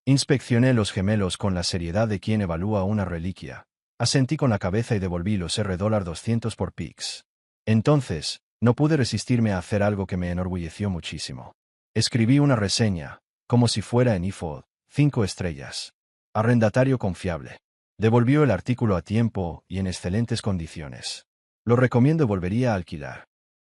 Inspeccioné los gemelos con la seriedad de quien evalúa una reliquia. Asentí con la cabeza y devolví los $200 por Pix. Entonces, no pude resistirme a hacer algo que me enorgulleció muchísimo. Escribí una reseña, como si fuera en iPod, 5 estrellas. Arrendatario confiable. Devolvió el artículo a tiempo y en excelentes condiciones. Lo recomiendo y volvería a alquilar.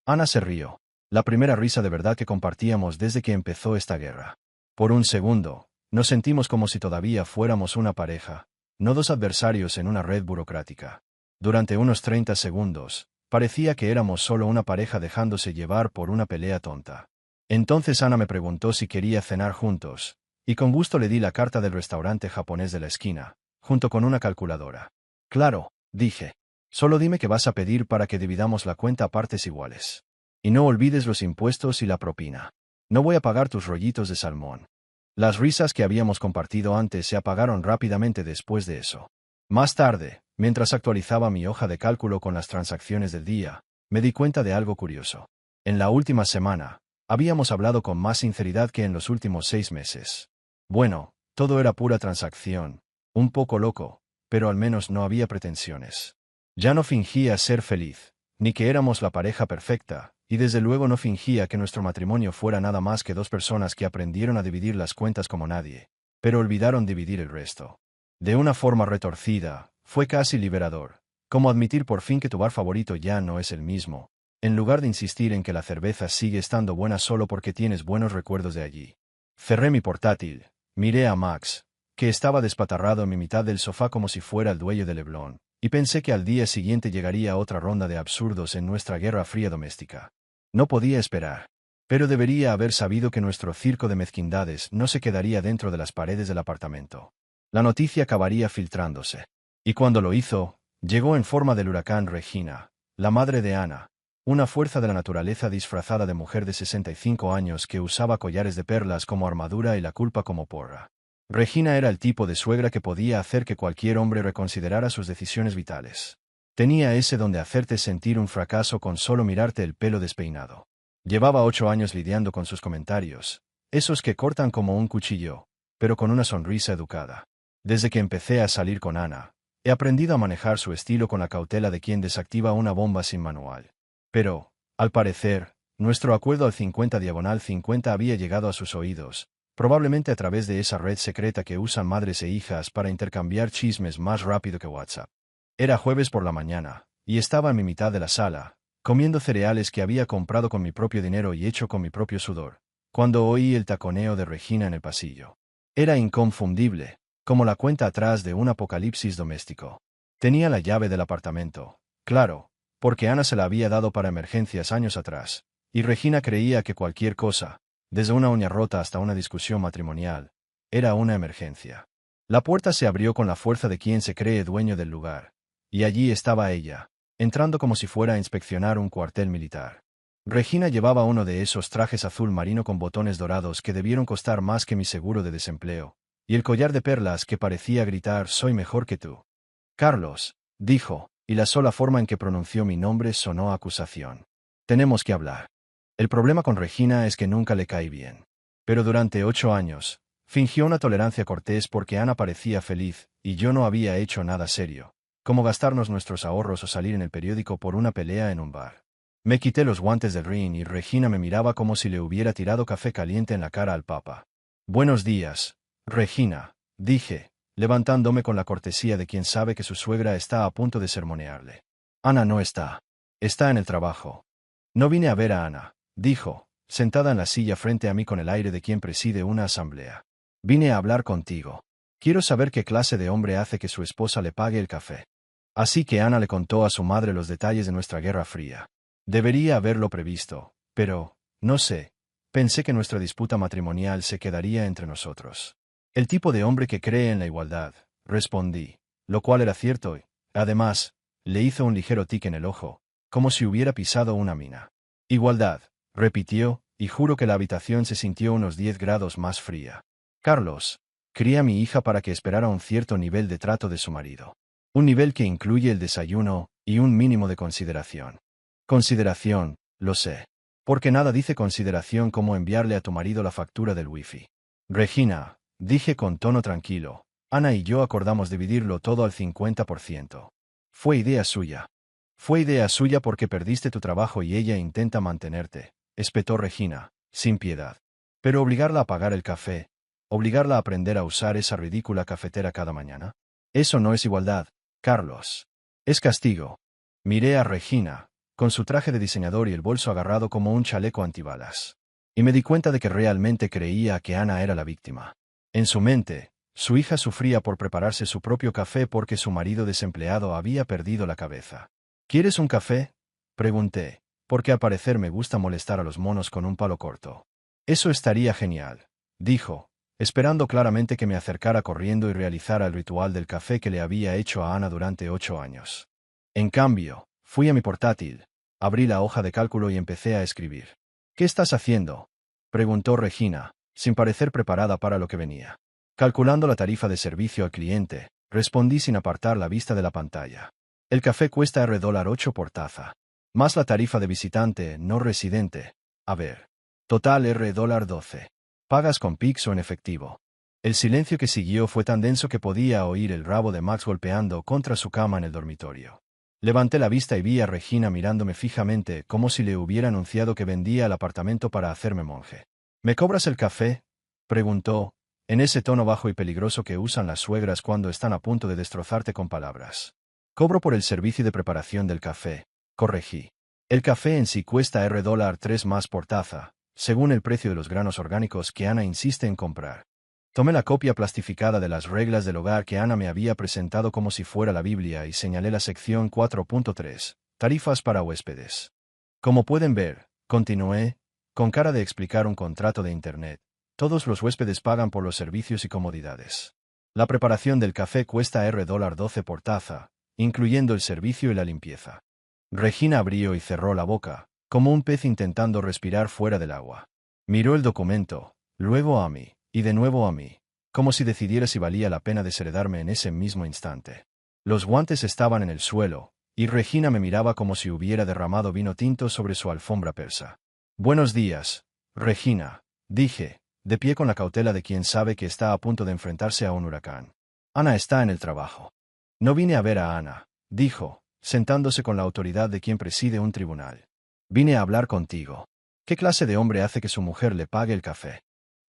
Ana se rió. La primera risa de verdad que compartíamos desde que empezó esta guerra. Por un segundo, nos sentimos como si todavía fuéramos una pareja, no dos adversarios en una red burocrática. Durante unos 30 segundos, parecía que éramos solo una pareja dejándose llevar por una pelea tonta. Entonces Ana me preguntó si quería cenar juntos, y con gusto le di la carta del restaurante japonés de la esquina, junto con una calculadora. Claro, dije. Solo dime qué vas a pedir para que dividamos la cuenta a partes iguales. Y no olvides los impuestos y la propina. No voy a pagar tus rollitos de salmón. Las risas que habíamos compartido antes se apagaron rápidamente después de eso. Más tarde, mientras actualizaba mi hoja de cálculo con las transacciones del día, me di cuenta de algo curioso. En la última semana, habíamos hablado con más sinceridad que en los últimos 6 meses. Bueno, todo era pura transacción, un poco loco, pero al menos no había pretensiones. Ya no fingía ser feliz, ni que éramos la pareja perfecta, y desde luego no fingía que nuestro matrimonio fuera nada más que 2 personas que aprendieron a dividir las cuentas como nadie, pero olvidaron dividir el resto. De una forma retorcida, fue casi liberador, como admitir por fin que tu bar favorito ya no es el mismo, en lugar de insistir en que la cerveza sigue estando buena solo porque tienes buenos recuerdos de allí. Cerré mi portátil, miré a Max, que estaba despatarrado en mi mitad del sofá como si fuera el dueño de Leblon, y pensé que al día siguiente llegaría otra ronda de absurdos en nuestra guerra fría doméstica. No podía esperar. Pero debería haber sabido que nuestro circo de mezquindades no se quedaría dentro de las paredes del apartamento. La noticia acabaría filtrándose. Y cuando lo hizo, llegó en forma del huracán Regina, la madre de Ana, una fuerza de la naturaleza disfrazada de mujer de 65 años que usaba collares de perlas como armadura y la culpa como porra. Regina era el tipo de suegra que podía hacer que cualquier hombre reconsiderara sus decisiones vitales. Tenía ese don de hacerte sentir un fracaso con solo mirarte el pelo despeinado. Llevaba 8 años lidiando con sus comentarios, esos que cortan como un cuchillo, pero con una sonrisa educada. Desde que empecé a salir con Ana, he aprendido a manejar su estilo con la cautela de quien desactiva una bomba sin manual. Pero, al parecer, nuestro acuerdo al 50/50 había llegado a sus oídos, probablemente a través de esa red secreta que usan madres e hijas para intercambiar chismes más rápido que WhatsApp. Era jueves por la mañana, y estaba en mi mitad de la sala, comiendo cereales que había comprado con mi propio dinero y hecho con mi propio sudor, cuando oí el taconeo de Regina en el pasillo. Era inconfundible, como la cuenta atrás de un apocalipsis doméstico. Tenía la llave del apartamento, claro, porque Ana se la había dado para emergencias años atrás, y Regina creía que cualquier cosa, desde una uña rota hasta una discusión matrimonial, era una emergencia. La puerta se abrió con la fuerza de quien se cree dueño del lugar, y allí estaba ella, entrando como si fuera a inspeccionar un cuartel militar. Regina llevaba uno de esos trajes azul marino con botones dorados que debieron costar más que mi seguro de desempleo, y el collar de perlas que parecía gritar «Soy mejor que tú». Carlos, dijo, y la sola forma en que pronunció mi nombre sonó a acusación. Tenemos que hablar. El problema con Regina es que nunca le caí bien. Pero durante 8 años, fingió una tolerancia cortés porque Ana parecía feliz, y yo no había hecho nada serio, como gastarnos nuestros ahorros o salir en el periódico por una pelea en un bar. Me quité los guantes del ring y Regina me miraba como si le hubiera tirado café caliente en la cara al Papa. Buenos días, Regina, dije, levantándome con la cortesía de quien sabe que su suegra está a punto de sermonearle. Ana no está. Está en el trabajo. No vine a ver a Ana, dijo, sentada en la silla frente a mí con el aire de quien preside una asamblea. Vine a hablar contigo. Quiero saber qué clase de hombre hace que su esposa le pague el café. Así que Ana le contó a su madre los detalles de nuestra Guerra Fría. Debería haberlo previsto, pero, no sé, pensé que nuestra disputa matrimonial se quedaría entre nosotros. El tipo de hombre que cree en la igualdad, respondí, lo cual era cierto y, además, le hizo un ligero tic en el ojo, como si hubiera pisado una mina. Igualdad, repitió, y juro que la habitación se sintió unos 10 grados más fría. Carlos, crié a mi hija para que esperara un cierto nivel de trato de su marido. Un nivel que incluye el desayuno y un mínimo de consideración. Consideración, lo sé. Porque nada dice consideración como enviarle a tu marido la factura del wifi. Regina, dije con tono tranquilo, Ana y yo acordamos dividirlo todo al 50%. Fue idea suya. Fue idea suya porque perdiste tu trabajo y ella intenta mantenerte, espetó Regina, sin piedad. Pero obligarla a pagar el café, obligarla a aprender a usar esa ridícula cafetera cada mañana. Eso no es igualdad, Carlos. Es castigo. Miré a Regina, con su traje de diseñador y el bolso agarrado como un chaleco antibalas. Y me di cuenta de que realmente creía que Ana era la víctima. En su mente, su hija sufría por prepararse su propio café porque su marido desempleado había perdido la cabeza. ¿Quieres un café?, pregunté, porque al parecer me gusta molestar a los monos con un palo corto. Eso estaría genial, dijo, esperando claramente que me acercara corriendo y realizara el ritual del café que le había hecho a Ana durante 8 años. En cambio, fui a mi portátil, abrí la hoja de cálculo y empecé a escribir. ¿Qué estás haciendo?, preguntó Regina, sin parecer preparada para lo que venía. Calculando la tarifa de servicio al cliente, respondí sin apartar la vista de la pantalla. El café cuesta $8 por taza. Más la tarifa de visitante no residente. A ver. Total $12. ¿Pagas con Pix o en efectivo? El silencio que siguió fue tan denso que podía oír el rabo de Max golpeando contra su cama en el dormitorio. Levanté la vista y vi a Regina mirándome fijamente como si le hubiera anunciado que vendía el apartamento para hacerme monje. ¿Me cobras el café?, preguntó, en ese tono bajo y peligroso que usan las suegras cuando están a punto de destrozarte con palabras. Cobro por el servicio de preparación del café, corregí. El café en sí cuesta $3 más por taza, según el precio de los granos orgánicos que Ana insiste en comprar. Tomé la copia plastificada de las reglas del hogar que Ana me había presentado como si fuera la Biblia y señalé la sección 4.3, tarifas para huéspedes. Como pueden ver, continué, con cara de explicar un contrato de Internet, todos los huéspedes pagan por los servicios y comodidades. La preparación del café cuesta $12 por taza, incluyendo el servicio y la limpieza. Regina abrió y cerró la boca, como un pez intentando respirar fuera del agua. Miró el documento, luego a mí, y de nuevo a mí, como si decidiera si valía la pena desheredarme en ese mismo instante. Los guantes estaban en el suelo, y Regina me miraba como si hubiera derramado vino tinto sobre su alfombra persa. Buenos días, Regina, dije, de pie con la cautela de quien sabe que está a punto de enfrentarse a un huracán. Ana está en el trabajo. No vine a ver a Ana, dijo, sentándose con la autoridad de quien preside un tribunal. Vine a hablar contigo. ¿Qué clase de hombre hace que su mujer le pague el café?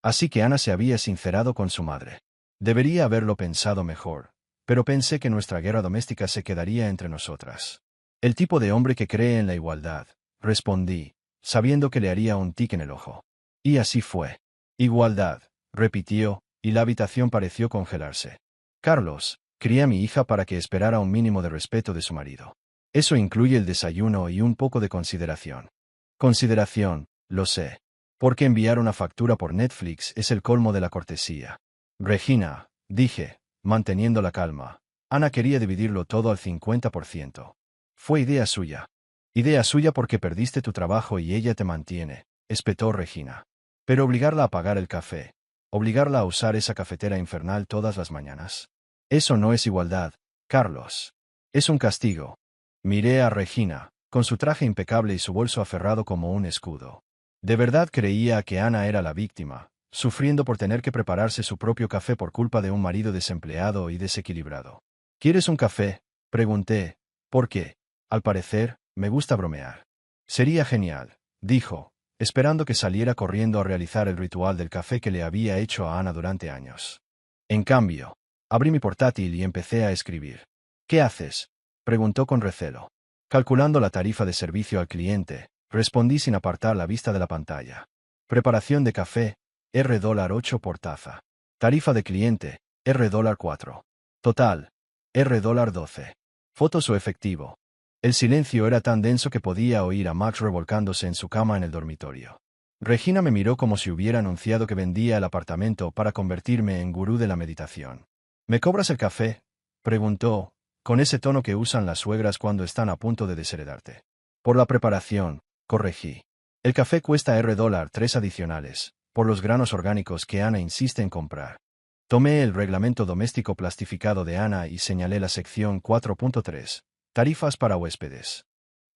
Así que Ana se había sincerado con su madre. Debería haberlo pensado mejor, pero pensé que nuestra guerra doméstica se quedaría entre nosotras. El tipo de hombre que cree en la igualdad, respondí, sabiendo que le haría un tic en el ojo. Y así fue. Igualdad, repitió, y la habitación pareció congelarse. Carlos, crié a mi hija para que esperara un mínimo de respeto de su marido. Eso incluye el desayuno y un poco de consideración. Consideración, lo sé. Porque enviar una factura por Netflix es el colmo de la cortesía. Regina, dije, manteniendo la calma. Ana quería dividirlo todo al 50%. Fue idea suya. Idea suya porque perdiste tu trabajo y ella te mantiene, espetó Regina. Pero obligarla a pagar el café, obligarla a usar esa cafetera infernal todas las mañanas. Eso no es igualdad, Carlos. Es un castigo. Miré a Regina, con su traje impecable y su bolso aferrado como un escudo. De verdad creía que Ana era la víctima, sufriendo por tener que prepararse su propio café por culpa de un marido desempleado y desequilibrado. ¿Quieres un café?, pregunté, porque, al parecer, me gusta bromear. Sería genial, dijo, esperando que saliera corriendo a realizar el ritual del café que le había hecho a Ana durante años. En cambio, abrí mi portátil y empecé a escribir. ¿Qué haces?, preguntó con recelo. Calculando la tarifa de servicio al cliente, respondí sin apartar la vista de la pantalla. Preparación de café, $8 por taza. Tarifa de cliente, $4. Total, $12. Fotos o efectivo. El silencio era tan denso que podía oír a Max revolcándose en su cama en el dormitorio. Regina me miró como si hubiera anunciado que vendía el apartamento para convertirme en gurú de la meditación. ¿Me cobras el café?, preguntó, con ese tono que usan las suegras cuando están a punto de desheredarte. Por la preparación, corregí. El café cuesta $3 adicionales, por los granos orgánicos que Ana insiste en comprar. Tomé el reglamento doméstico plastificado de Ana y señalé la sección 4.3. Tarifas para huéspedes.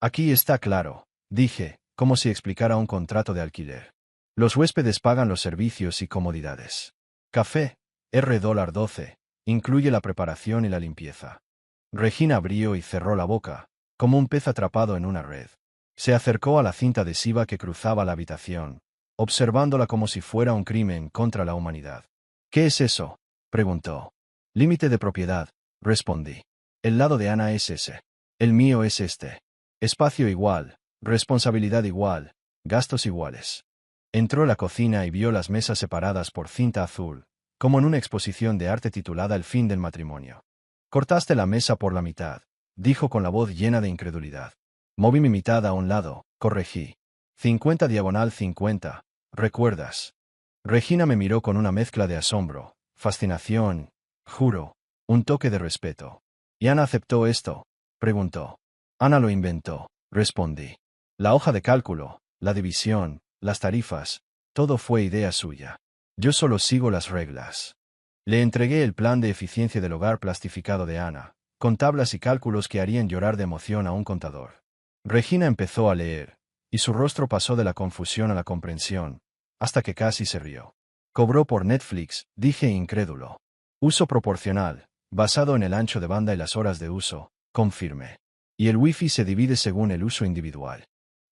Aquí está claro, dije, como si explicara un contrato de alquiler. Los huéspedes pagan los servicios y comodidades. Café, $12, incluye la preparación y la limpieza. Regina abrió y cerró la boca, como un pez atrapado en una red. Se acercó a la cinta adhesiva que cruzaba la habitación, observándola como si fuera un crimen contra la humanidad. ¿Qué es eso?, preguntó. Límite de propiedad, respondí. El lado de Ana es ese. El mío es este. Espacio igual, responsabilidad igual, gastos iguales. Entró a la cocina y vio las mesas separadas por cinta azul, como en una exposición de arte titulada El fin del matrimonio. Cortaste la mesa por la mitad, dijo con la voz llena de incredulidad. Moví mi mitad a un lado, corregí. 50/50, ¿recuerdas? Regina me miró con una mezcla de asombro, fascinación, juro, un toque de respeto. ¿Y Ana aceptó esto?, preguntó. Ana lo inventó, respondí. La hoja de cálculo, la división, las tarifas, todo fue idea suya. Yo solo sigo las reglas. Le entregué el plan de eficiencia del hogar plastificado de Ana, con tablas y cálculos que harían llorar de emoción a un contador. Regina empezó a leer, y su rostro pasó de la confusión a la comprensión, hasta que casi se rió. Cobró por Netflix, dije incrédulo. Uso proporcional, basado en el ancho de banda y las horas de uso, confirmé. Y el wifi se divide según el uso individual.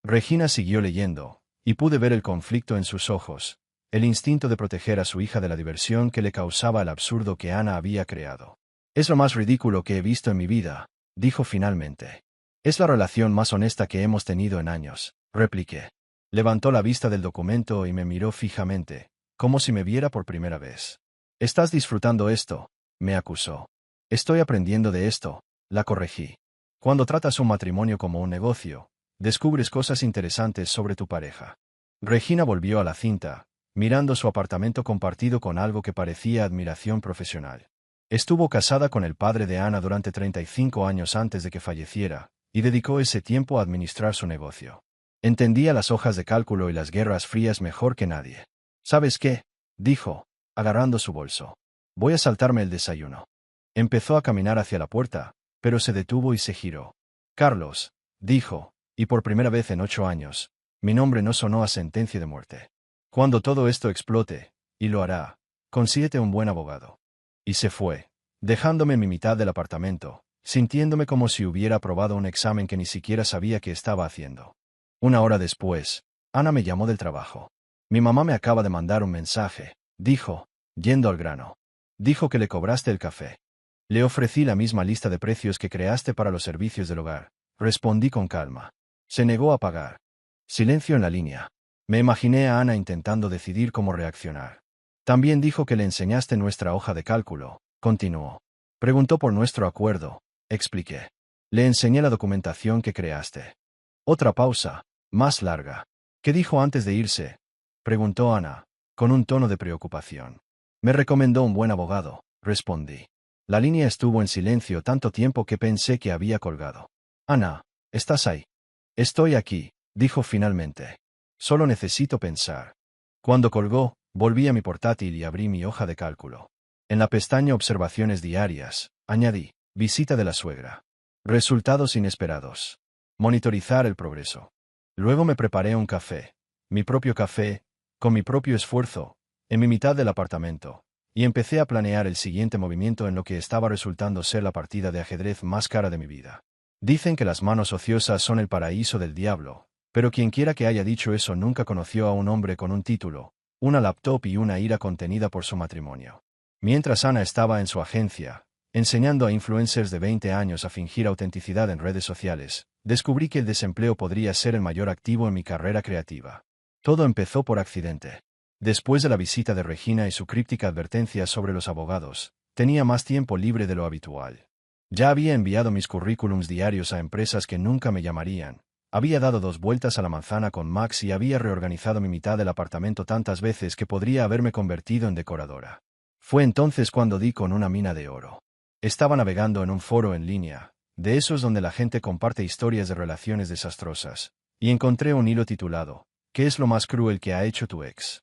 Regina siguió leyendo, y pude ver el conflicto en sus ojos, el instinto de proteger a su hija de la diversión que le causaba el absurdo que Ana había creado. Es lo más ridículo que he visto en mi vida, dijo finalmente. Es la relación más honesta que hemos tenido en años, repliqué. Levantó la vista del documento y me miró fijamente, como si me viera por primera vez. ¿Estás disfrutando esto?, me acusó. Estoy aprendiendo de esto, la corregí. Cuando tratas un matrimonio como un negocio, descubres cosas interesantes sobre tu pareja. Regina volvió a la cinta, mirando su apartamento compartido con algo que parecía admiración profesional. Estuvo casada con el padre de Ana durante 35 años antes de que falleciera, y dedicó ese tiempo a administrar su negocio. Entendía las hojas de cálculo y las guerras frías mejor que nadie. ¿Sabes qué?, dijo, agarrando su bolso. Voy a saltarme el desayuno. Empezó a caminar hacia la puerta, pero se detuvo y se giró. Carlos, dijo, y por primera vez en 8 años, mi nombre no sonó a sentencia de muerte. Cuando todo esto explote, y lo hará, consíguete un buen abogado. Y se fue, dejándome en mi mitad del apartamento, sintiéndome como si hubiera aprobado un examen que ni siquiera sabía que estaba haciendo. 1 hora después, Ana me llamó del trabajo. Mi mamá me acaba de mandar un mensaje, dijo, yendo al grano. Dijo que le cobraste el café. Le ofrecí la misma lista de precios que creaste para los servicios del hogar. Respondí con calma. Se negó a pagar. Silencio en la línea. Me imaginé a Ana intentando decidir cómo reaccionar. También dijo que le enseñaste nuestra hoja de cálculo, continuó. Preguntó por nuestro acuerdo, expliqué. Le enseñé la documentación que creaste. Otra pausa, más larga. ¿Qué dijo antes de irse?, preguntó Ana, con un tono de preocupación. Me recomendó un buen abogado, respondí. La línea estuvo en silencio tanto tiempo que pensé que había colgado. Ana, ¿estás ahí? Estoy aquí, dijo finalmente. Solo necesito pensar. Cuando colgó, volví a mi portátil y abrí mi hoja de cálculo. En la pestaña Observaciones diarias, añadí, visita de la suegra. Resultados inesperados. Monitorizar el progreso. Luego me preparé un café, mi propio café, con mi propio esfuerzo, en mi mitad del apartamento, y empecé a planear el siguiente movimiento en lo que estaba resultando ser la partida de ajedrez más cara de mi vida. Dicen que las manos ociosas son el paraíso del diablo, pero quienquiera que haya dicho eso nunca conoció a un hombre con un título, una laptop y una ira contenida por su matrimonio. Mientras Ana estaba en su agencia, enseñando a influencers de 20 años a fingir autenticidad en redes sociales, descubrí que el desempleo podría ser el mayor activo en mi carrera creativa. Todo empezó por accidente. Después de la visita de Regina y su críptica advertencia sobre los abogados, tenía más tiempo libre de lo habitual. Ya había enviado mis currículums diarios a empresas que nunca me llamarían, había dado 2 vueltas a la manzana con Max y había reorganizado mi mitad del apartamento tantas veces que podría haberme convertido en decoradora. Fue entonces cuando di con una mina de oro. Estaba navegando en un foro en línea, de esos donde la gente comparte historias de relaciones desastrosas, y encontré un hilo titulado, ¿qué es lo más cruel que ha hecho tu ex?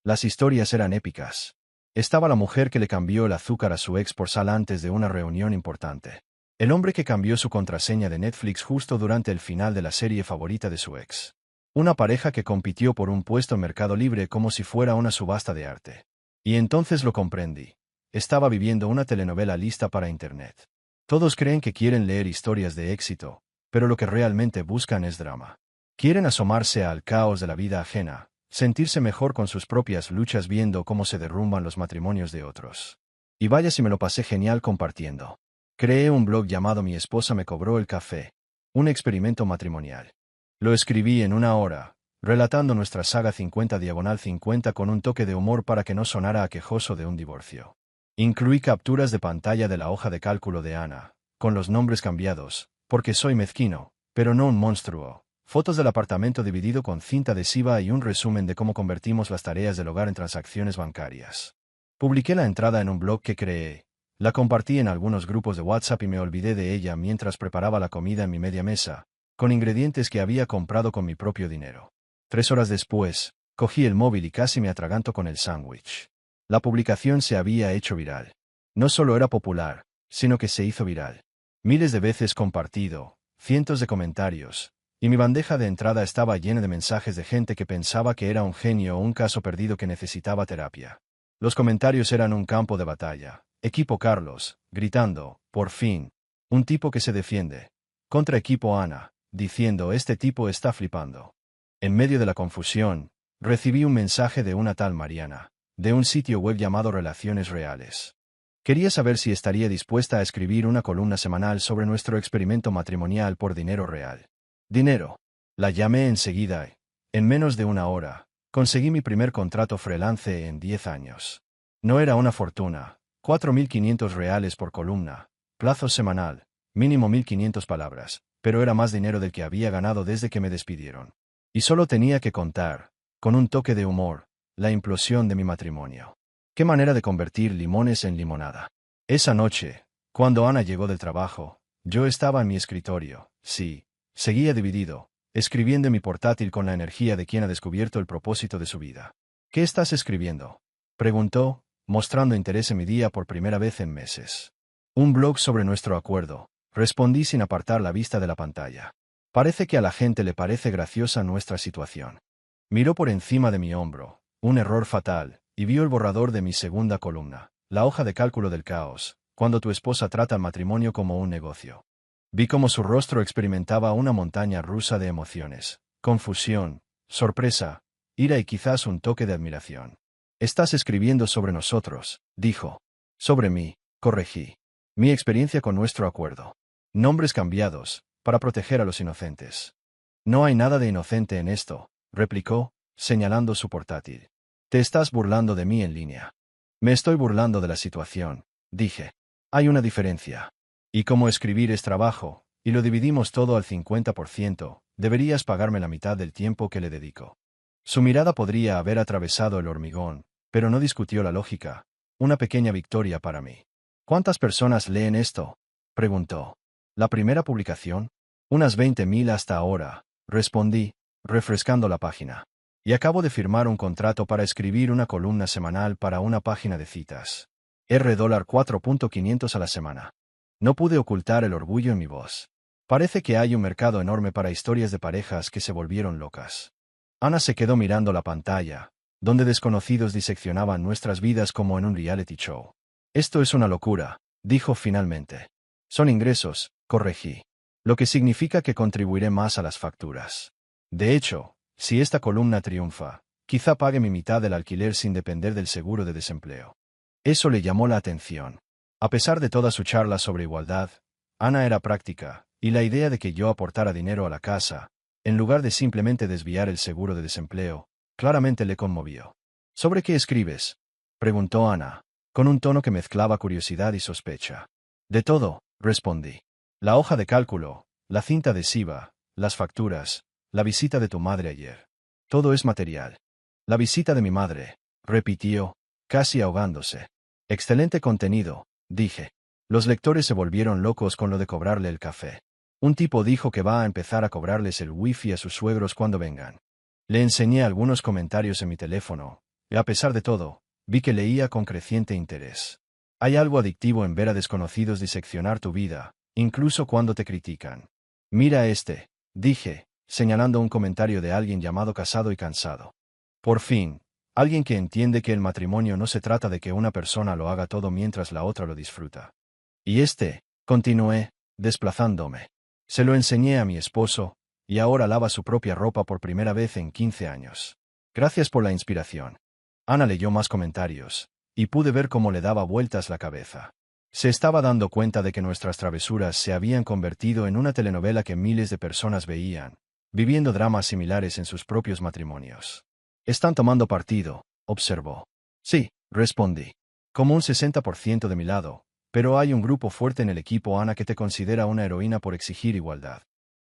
Las historias eran épicas. Estaba la mujer que le cambió el azúcar a su ex por sal antes de una reunión importante. El hombre que cambió su contraseña de Netflix justo durante el final de la serie favorita de su ex. Una pareja que compitió por un puesto en Mercado Libre como si fuera una subasta de arte. Y entonces lo comprendí. Estaba viviendo una telenovela lista para Internet. Todos creen que quieren leer historias de éxito, pero lo que realmente buscan es drama. Quieren asomarse al caos de la vida ajena, sentirse mejor con sus propias luchas viendo cómo se derrumban los matrimonios de otros. Y vaya si me lo pasé genial compartiendo. Creé un blog llamado Mi esposa me cobró el café, un experimento matrimonial. Lo escribí en 1 hora, relatando nuestra saga 50/50 con un toque de humor para que no sonara aquejoso de un divorcio. Incluí capturas de pantalla de la hoja de cálculo de Ana, con los nombres cambiados, porque soy mezquino, pero no un monstruo, fotos del apartamento dividido con cinta adhesiva y un resumen de cómo convertimos las tareas del hogar en transacciones bancarias. Publiqué la entrada en un blog que creé, la compartí en algunos grupos de WhatsApp y me olvidé de ella mientras preparaba la comida en mi media mesa, con ingredientes que había comprado con mi propio dinero. 3 horas después, cogí el móvil y casi me atraganto con el sándwich. La publicación se había hecho viral. No solo era popular, sino que se hizo viral. Miles de veces compartido, cientos de comentarios, y mi bandeja de entrada estaba llena de mensajes de gente que pensaba que era un genio o un caso perdido que necesitaba terapia. Los comentarios eran un campo de batalla. Equipo Carlos, gritando, por fin, un tipo que se defiende. Contra equipo Ana, diciendo este tipo está flipando. En medio de la confusión, recibí un mensaje de una tal Mariana, de un sitio web llamado Relaciones Reales. Quería saber si estaría dispuesta a escribir una columna semanal sobre nuestro experimento matrimonial por dinero real. Dinero. La llamé enseguida y, en menos de 1 hora, conseguí mi primer contrato freelance en 10 años. No era una fortuna, 4.500 reales por columna, plazo semanal, mínimo 1.500 palabras, pero era más dinero del que había ganado desde que me despidieron. Y solo tenía que contar, con un toque de humor, la implosión de mi matrimonio. ¿Qué manera de convertir limones en limonada? Esa noche, cuando Ana llegó del trabajo, yo estaba en mi escritorio. Sí, seguía dividido, escribiendo en mi portátil con la energía de quien ha descubierto el propósito de su vida. ¿Qué estás escribiendo?, preguntó, mostrando interés en mi día por primera vez en meses. Un blog sobre nuestro acuerdo, respondí sin apartar la vista de la pantalla. Parece que a la gente le parece graciosa nuestra situación. Miró por encima de mi hombro, un error fatal, y vio el borrador de mi segunda columna, la hoja de cálculo del caos, cuando tu esposa trata el matrimonio como un negocio. Vi cómo su rostro experimentaba una montaña rusa de emociones, confusión, sorpresa, ira y quizás un toque de admiración. Estás escribiendo sobre nosotros, dijo. Sobre mí, corregí. Mi experiencia con nuestro acuerdo. Nombres cambiados, para proteger a los inocentes. No hay nada de inocente en esto, replicó, señalando su portátil. Te estás burlando de mí en línea. Me estoy burlando de la situación, dije. Hay una diferencia. Y como escribir es trabajo, y lo dividimos todo al 50%, deberías pagarme la mitad del tiempo que le dedico. Su mirada podría haber atravesado el hormigón, pero no discutió la lógica. Una pequeña victoria para mí. ¿Cuántas personas leen esto?, preguntó. ¿La primera publicación? Unas 20.000 hasta ahora, respondí, refrescando la página. Y acabo de firmar un contrato para escribir una columna semanal para una página de citas. $4.500 a la semana. No pude ocultar el orgullo en mi voz. Parece que hay un mercado enorme para historias de parejas que se volvieron locas. Ana se quedó mirando la pantalla, donde desconocidos diseccionaban nuestras vidas como en un reality show. Esto es una locura, dijo finalmente. Son ingresos, corregí. Lo que significa que contribuiré más a las facturas. De hecho, si esta columna triunfa, quizá pague mi mitad del alquiler sin depender del seguro de desempleo. Eso le llamó la atención. A pesar de toda su charla sobre igualdad, Ana era práctica, y la idea de que yo aportara dinero a la casa, en lugar de simplemente desviar el seguro de desempleo, claramente le conmovió. ¿Sobre qué escribes?, preguntó Ana, con un tono que mezclaba curiosidad y sospecha. De todo, respondí. La hoja de cálculo, la cinta adhesiva, las facturas, la visita de tu madre ayer. Todo es material. La visita de mi madre, repitió, casi ahogándose. Excelente contenido, dije. Los lectores se volvieron locos con lo de cobrarle el café. Un tipo dijo que va a empezar a cobrarles el wifi a sus suegros cuando vengan. Le enseñé algunos comentarios en mi teléfono, y a pesar de todo, vi que leía con creciente interés. Hay algo adictivo en ver a desconocidos diseccionar tu vida, incluso cuando te critican. Mira este, dije, señalando un comentario de alguien llamado Casado y Cansado. Por fin, alguien que entiende que el matrimonio no se trata de que una persona lo haga todo mientras la otra lo disfruta. Y continué, desplazándome. Se lo enseñé a mi esposo, y ahora lava su propia ropa por primera vez en 15 años. Gracias por la inspiración. Ana leyó más comentarios, y pude ver cómo le daba vueltas la cabeza. Se estaba dando cuenta de que nuestras travesuras se habían convertido en una telenovela que miles de personas veían, viviendo dramas similares en sus propios matrimonios. Están tomando partido, observó. Sí, respondí. Como un 60% de mi lado, pero hay un grupo fuerte en el equipo Ana que te considera una heroína por exigir igualdad.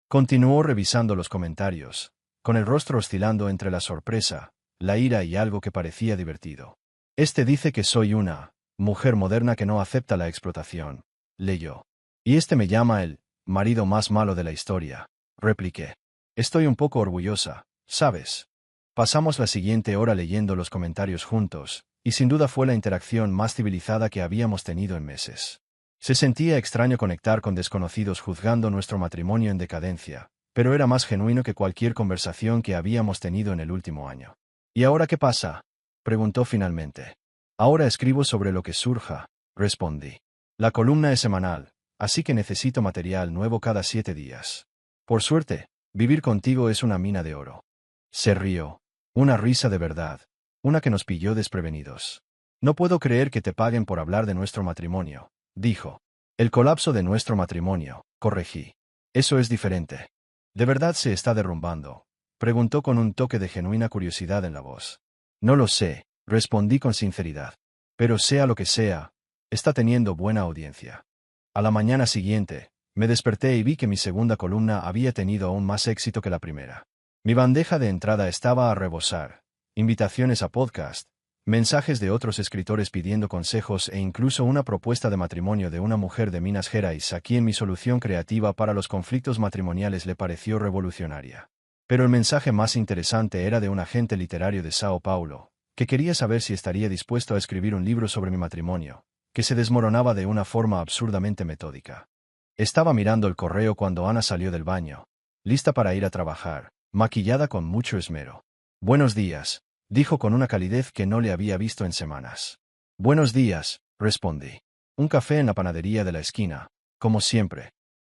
Continuó revisando los comentarios, con el rostro oscilando entre la sorpresa, la ira y algo que parecía divertido. Este dice que soy una mujer moderna que no acepta la explotación, leyó. Y este me llama el marido más malo de la historia, repliqué. Estoy un poco orgullosa, ¿sabes? Pasamos la siguiente hora leyendo los comentarios juntos, y sin duda fue la interacción más civilizada que habíamos tenido en meses. Se sentía extraño conectar con desconocidos juzgando nuestro matrimonio en decadencia, pero era más genuino que cualquier conversación que habíamos tenido en el último año. ¿Y ahora qué pasa?, preguntó finalmente. Ahora escribo sobre lo que surja, respondí. La columna es semanal, así que necesito material nuevo cada 7 días. Por suerte, vivir contigo es una mina de oro. Se rió. Una risa de verdad, una que nos pilló desprevenidos. No puedo creer que te paguen por hablar de nuestro matrimonio, dijo. El colapso de nuestro matrimonio, corregí. Eso es diferente. ¿De verdad se está derrumbando?, preguntó con un toque de genuina curiosidad en la voz. No lo sé, respondí con sinceridad. Pero sea lo que sea, está teniendo buena audiencia. A la mañana siguiente, me desperté y vi que mi segunda columna había tenido aún más éxito que la primera. Mi bandeja de entrada estaba a rebosar. Invitaciones a podcast, mensajes de otros escritores pidiendo consejos e incluso una propuesta de matrimonio de una mujer de Minas Gerais a quien mi solución creativa para los conflictos matrimoniales le pareció revolucionaria. Pero el mensaje más interesante era de un agente literario de Sao Paulo, que quería saber si estaría dispuesto a escribir un libro sobre mi matrimonio, que se desmoronaba de una forma absurdamente metódica. Estaba mirando el correo cuando Ana salió del baño, lista para ir a trabajar, maquillada con mucho esmero. «Buenos días», dijo con una calidez que no le había visto en semanas. «Buenos días», respondí. «Un café en la panadería de la esquina, como siempre».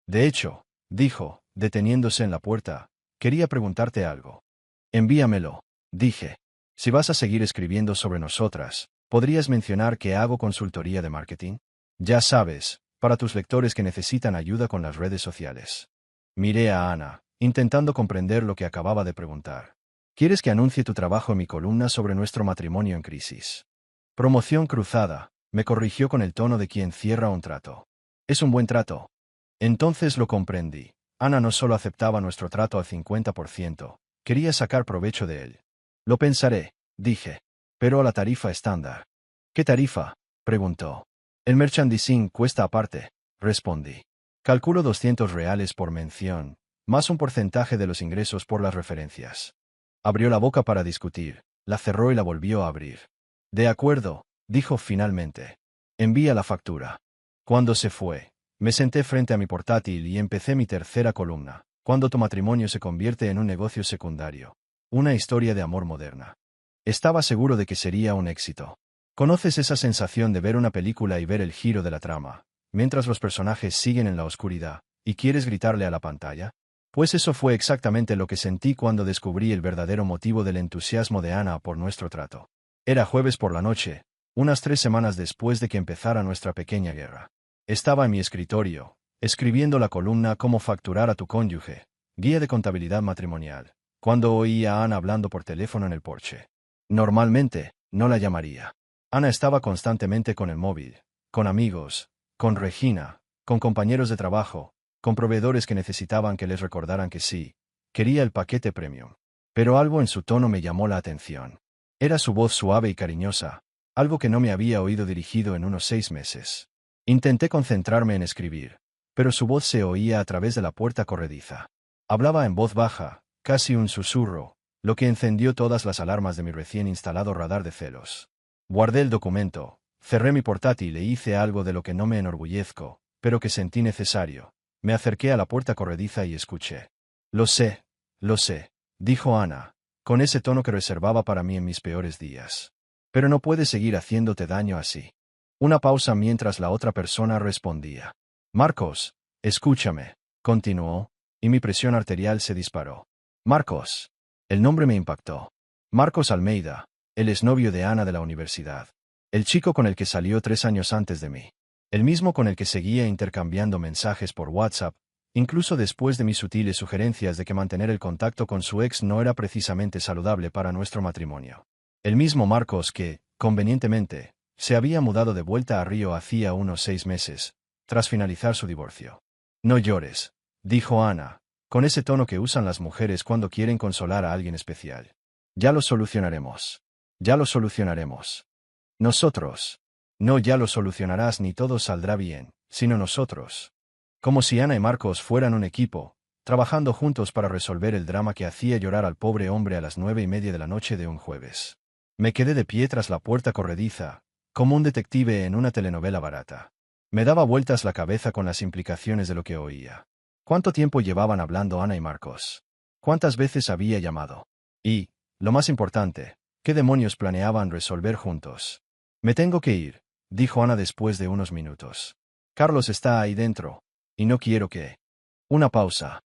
«De hecho», dijo, deteniéndose en la puerta, «quería preguntarte algo». «Envíamelo», dije. «Si vas a seguir escribiendo sobre nosotras, ¿podrías mencionar que hago consultoría de marketing? Ya sabes, para tus lectores que necesitan ayuda con las redes sociales». Miré a Ana, intentando comprender lo que acababa de preguntar. «¿Quieres que anuncie tu trabajo en mi columna sobre nuestro matrimonio en crisis?» «Promoción cruzada», me corrigió con el tono de quien cierra un trato. «Es un buen trato». Entonces lo comprendí. Ana no solo aceptaba nuestro trato al 50%, quería sacar provecho de él. «Lo pensaré», dije. «Pero a la tarifa estándar». «¿Qué tarifa?», preguntó. «El merchandising cuesta aparte», respondí. «Calculo $200 por mención, más un porcentaje de los ingresos por las referencias». Abrió la boca para discutir, la cerró y la volvió a abrir. «De acuerdo», dijo finalmente. «Envía la factura». Cuando se fue, me senté frente a mi portátil y empecé mi tercera columna, cuando tu matrimonio se convierte en un negocio secundario. Una historia de amor moderna. Estaba seguro de que sería un éxito. ¿Conoces esa sensación de ver una película y ver el giro de la trama, mientras los personajes siguen en la oscuridad, y quieres gritarle a la pantalla? Pues eso fue exactamente lo que sentí cuando descubrí el verdadero motivo del entusiasmo de Ana por nuestro trato. Era jueves por la noche, unas 3 semanas después de que empezara nuestra pequeña guerra. Estaba en mi escritorio, escribiendo la columna Cómo facturar a tu cónyuge, guía de contabilidad matrimonial, cuando oí a Ana hablando por teléfono en el porche. Normalmente, no la llamaría. Ana estaba constantemente con el móvil, con amigos, con Regina, con compañeros de trabajo, con proveedores que necesitaban que les recordaran que sí, quería el paquete premium. Pero algo en su tono me llamó la atención. Era su voz suave y cariñosa, algo que no me había oído dirigido en unos 6 meses. Intenté concentrarme en escribir, pero su voz se oía a través de la puerta corrediza. Hablaba en voz baja, casi un susurro, lo que encendió todas las alarmas de mi recién instalado radar de celos. Guardé el documento, cerré mi portátil e hice algo de lo que no me enorgullezco, pero que sentí necesario. Me acerqué a la puerta corrediza y escuché. Lo sé, dijo Ana, con ese tono que reservaba para mí en mis peores días. Pero no puedes seguir haciéndote daño así. Una pausa mientras la otra persona respondía. Marcos, escúchame, continuó, y mi presión arterial se disparó. Marcos. El nombre me impactó. Marcos Almeida, el exnovio de Ana de la universidad. El chico con el que salió 3 años antes de mí. El mismo con el que seguía intercambiando mensajes por WhatsApp, incluso después de mis sutiles sugerencias de que mantener el contacto con su ex no era precisamente saludable para nuestro matrimonio. El mismo Marcos que, convenientemente, se había mudado de vuelta a Río hacía unos 6 meses, tras finalizar su divorcio. No llores, dijo Ana, con ese tono que usan las mujeres cuando quieren consolar a alguien especial. Ya lo solucionaremos. Ya lo solucionaremos. Nosotros. No ya lo solucionarás ni todo saldrá bien, sino nosotros. Como si Ana y Marcos fueran un equipo, trabajando juntos para resolver el drama que hacía llorar al pobre hombre a las 9:30 de la noche de un jueves. Me quedé de pie tras la puerta corrediza, como un detective en una telenovela barata. Me daba vueltas la cabeza con las implicaciones de lo que oía. ¿Cuánto tiempo llevaban hablando Ana y Marcos? ¿Cuántas veces había llamado? Y, lo más importante, ¿qué demonios planeaban resolver juntos? Me tengo que ir, dijo Ana después de unos minutos. Carlos está ahí dentro, y no quiero que... Una pausa.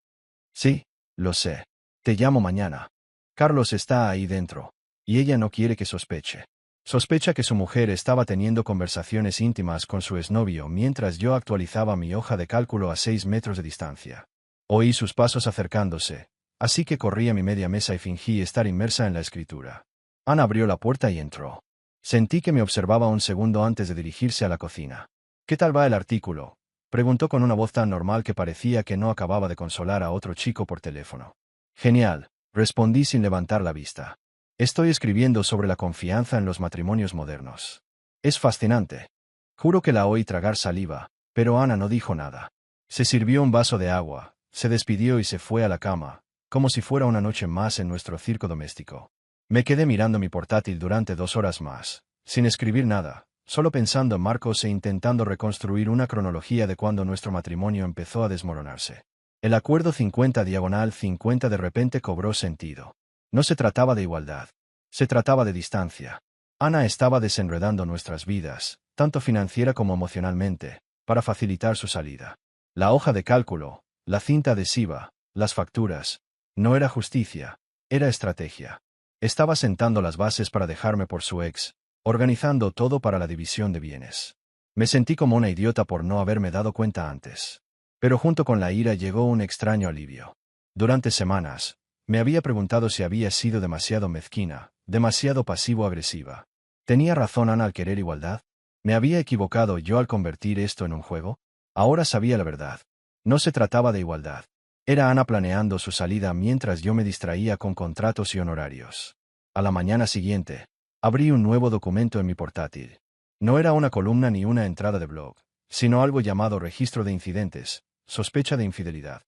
Sí, lo sé. Te llamo mañana. Carlos está ahí dentro, y ella no quiere que sospeche. Sospecha que su mujer estaba teniendo conversaciones íntimas con su exnovio mientras yo actualizaba mi hoja de cálculo a 6 metros de distancia. Oí sus pasos acercándose, así que corrí a mi media mesa y fingí estar inmersa en la escritura. Ana abrió la puerta y entró. Sentí que me observaba un segundo antes de dirigirse a la cocina. ¿Qué tal va el artículo?, preguntó con una voz tan normal que parecía que no acababa de consolar a otro chico por teléfono. Genial, respondí sin levantar la vista. Estoy escribiendo sobre la confianza en los matrimonios modernos. Es fascinante. Juro que la oí tragar saliva, pero Ana no dijo nada. Se sirvió un vaso de agua, se despidió y se fue a la cama, como si fuera una noche más en nuestro circo doméstico. Me quedé mirando mi portátil durante 2 horas más, sin escribir nada, solo pensando en Marcos e intentando reconstruir una cronología de cuando nuestro matrimonio empezó a desmoronarse. El acuerdo 50/50 de repente cobró sentido. No se trataba de igualdad. Se trataba de distancia. Ana estaba desenredando nuestras vidas, tanto financiera como emocionalmente, para facilitar su salida. La hoja de cálculo, la cinta adhesiva, las facturas. No era justicia, era estrategia. Estaba sentando las bases para dejarme por su ex, organizando todo para la división de bienes. Me sentí como una idiota por no haberme dado cuenta antes. Pero junto con la ira llegó un extraño alivio. Durante semanas, me había preguntado si había sido demasiado mezquina, demasiado pasivo-agresiva. ¿Tenía razón Ana al querer igualdad? ¿Me había equivocado yo al convertir esto en un juego? Ahora sabía la verdad. No se trataba de igualdad. Era Ana planeando su salida mientras yo me distraía con contratos y honorarios. A la mañana siguiente, abrí un nuevo documento en mi portátil. No era una columna ni una entrada de blog, sino algo llamado registro de incidentes, sospecha de infidelidad.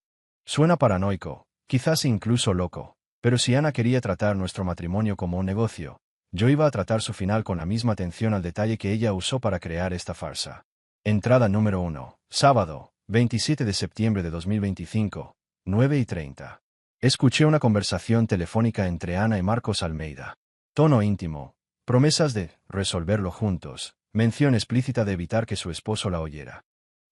Suena paranoico, quizás incluso loco, pero si Ana quería tratar nuestro matrimonio como un negocio, yo iba a tratar su final con la misma atención al detalle que ella usó para crear esta farsa. Entrada número 1, sábado, 27 de septiembre de 2025, 9:30. Escuché una conversación telefónica entre Ana y Marcos Almeida. Tono íntimo, promesas de resolverlo juntos, mención explícita de evitar que su esposo la oyera.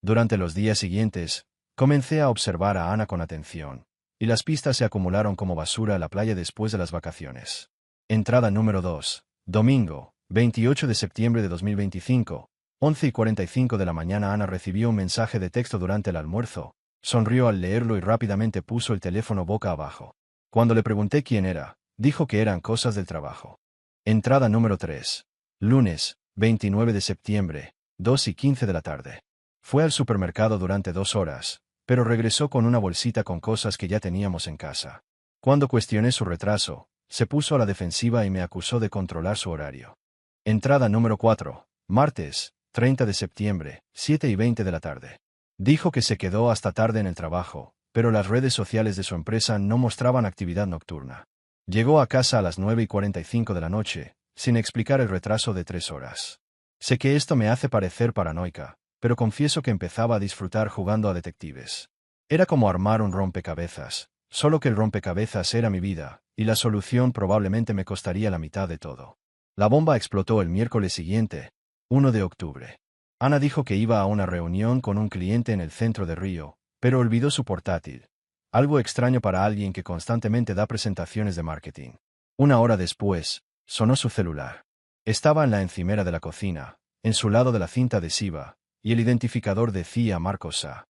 Durante los días siguientes, comencé a observar a Ana con atención, y las pistas se acumularon como basura a la playa después de las vacaciones. Entrada número 2, domingo, 28 de septiembre de 2025, 11:45 de la mañana. Ana recibió un mensaje de texto durante el almuerzo, sonrió al leerlo y rápidamente puso el teléfono boca abajo. Cuando le pregunté quién era, dijo que eran cosas del trabajo. Entrada número 3, lunes, 29 de septiembre, 2:15 de la tarde. Fue al supermercado durante 2 horas, pero regresó con una bolsita con cosas que ya teníamos en casa. Cuando cuestioné su retraso, se puso a la defensiva y me acusó de controlar su horario. Entrada número 4, martes, 30 de septiembre, 7:20 de la tarde. Dijo que se quedó hasta tarde en el trabajo, pero las redes sociales de su empresa no mostraban actividad nocturna. Llegó a casa a las 9:45 de la noche, sin explicar el retraso de 3 horas. Sé que esto me hace parecer paranoica, pero confieso que empezaba a disfrutar jugando a detectives. Era como armar un rompecabezas, solo que el rompecabezas era mi vida, y la solución probablemente me costaría la mitad de todo. La bomba explotó el miércoles siguiente, 1 de octubre. Ana dijo que iba a una reunión con un cliente en el centro de Río, pero olvidó su portátil. Algo extraño para alguien que constantemente da presentaciones de marketing. 1 hora después, sonó su celular. Estaba en la encimera de la cocina, en su lado de la cinta adhesiva, y el identificador decía Marcos A.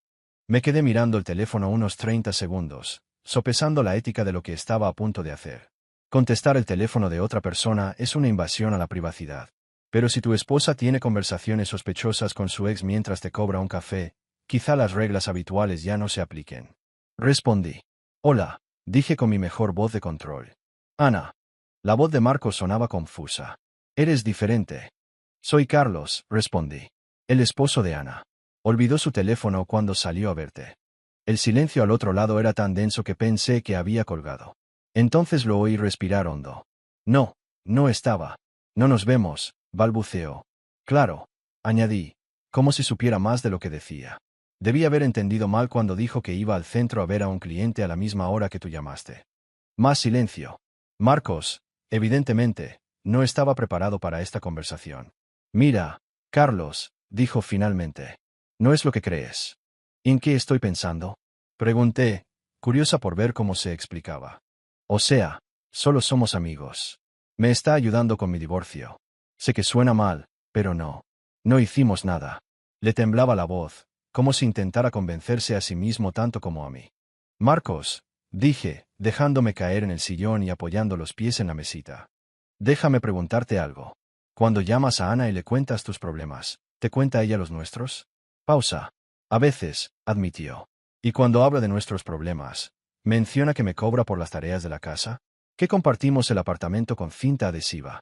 Me quedé mirando el teléfono unos 30 segundos, sopesando la ética de lo que estaba a punto de hacer. Contestar el teléfono de otra persona es una invasión a la privacidad. Pero si tu esposa tiene conversaciones sospechosas con su ex mientras te cobra un café, quizá las reglas habituales ya no se apliquen. Respondí. Hola, dije con mi mejor voz de control. Ana. La voz de Marcos sonaba confusa. Eres diferente. Soy Carlos, respondí. El esposo de Ana. Olvidó su teléfono cuando salió a verte. El silencio al otro lado era tan denso que pensé que había colgado. Entonces lo oí respirar hondo. No, no estaba. No nos vemos, balbuceó. Claro, añadí, como si supiera más de lo que decía. Debí haber entendido mal cuando dijo que iba al centro a ver a un cliente a la misma hora que tú llamaste. Más silencio. Marcos, evidentemente, no estaba preparado para esta conversación. Mira, Carlos, dijo finalmente. No es lo que crees. ¿En qué estoy pensando? Pregunté, curiosa por ver cómo se explicaba. O sea, solo somos amigos. Me está ayudando con mi divorcio. Sé que suena mal, pero no. No hicimos nada. Le temblaba la voz, como si intentara convencerse a sí mismo tanto como a mí. Marcos, dije, dejándome caer en el sillón y apoyando los pies en la mesita. Déjame preguntarte algo. Cuando llamas a Ana y le cuentas tus problemas, ¿te cuenta ella los nuestros? Pausa. A veces, admitió. Y cuando habla de nuestros problemas, ¿menciona que me cobra por las tareas de la casa? Que compartimos el apartamento con cinta adhesiva.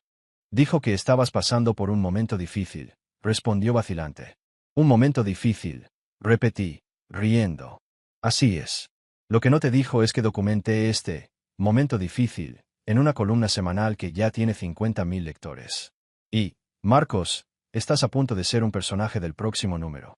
Dijo que estabas pasando por un momento difícil, respondió vacilante. Un momento difícil, repetí, riendo. Así es. Lo que no te dijo es que documenté este momento difícil en una columna semanal que ya tiene 50.000 lectores. Y, Marcos, estás a punto de ser un personaje del próximo número.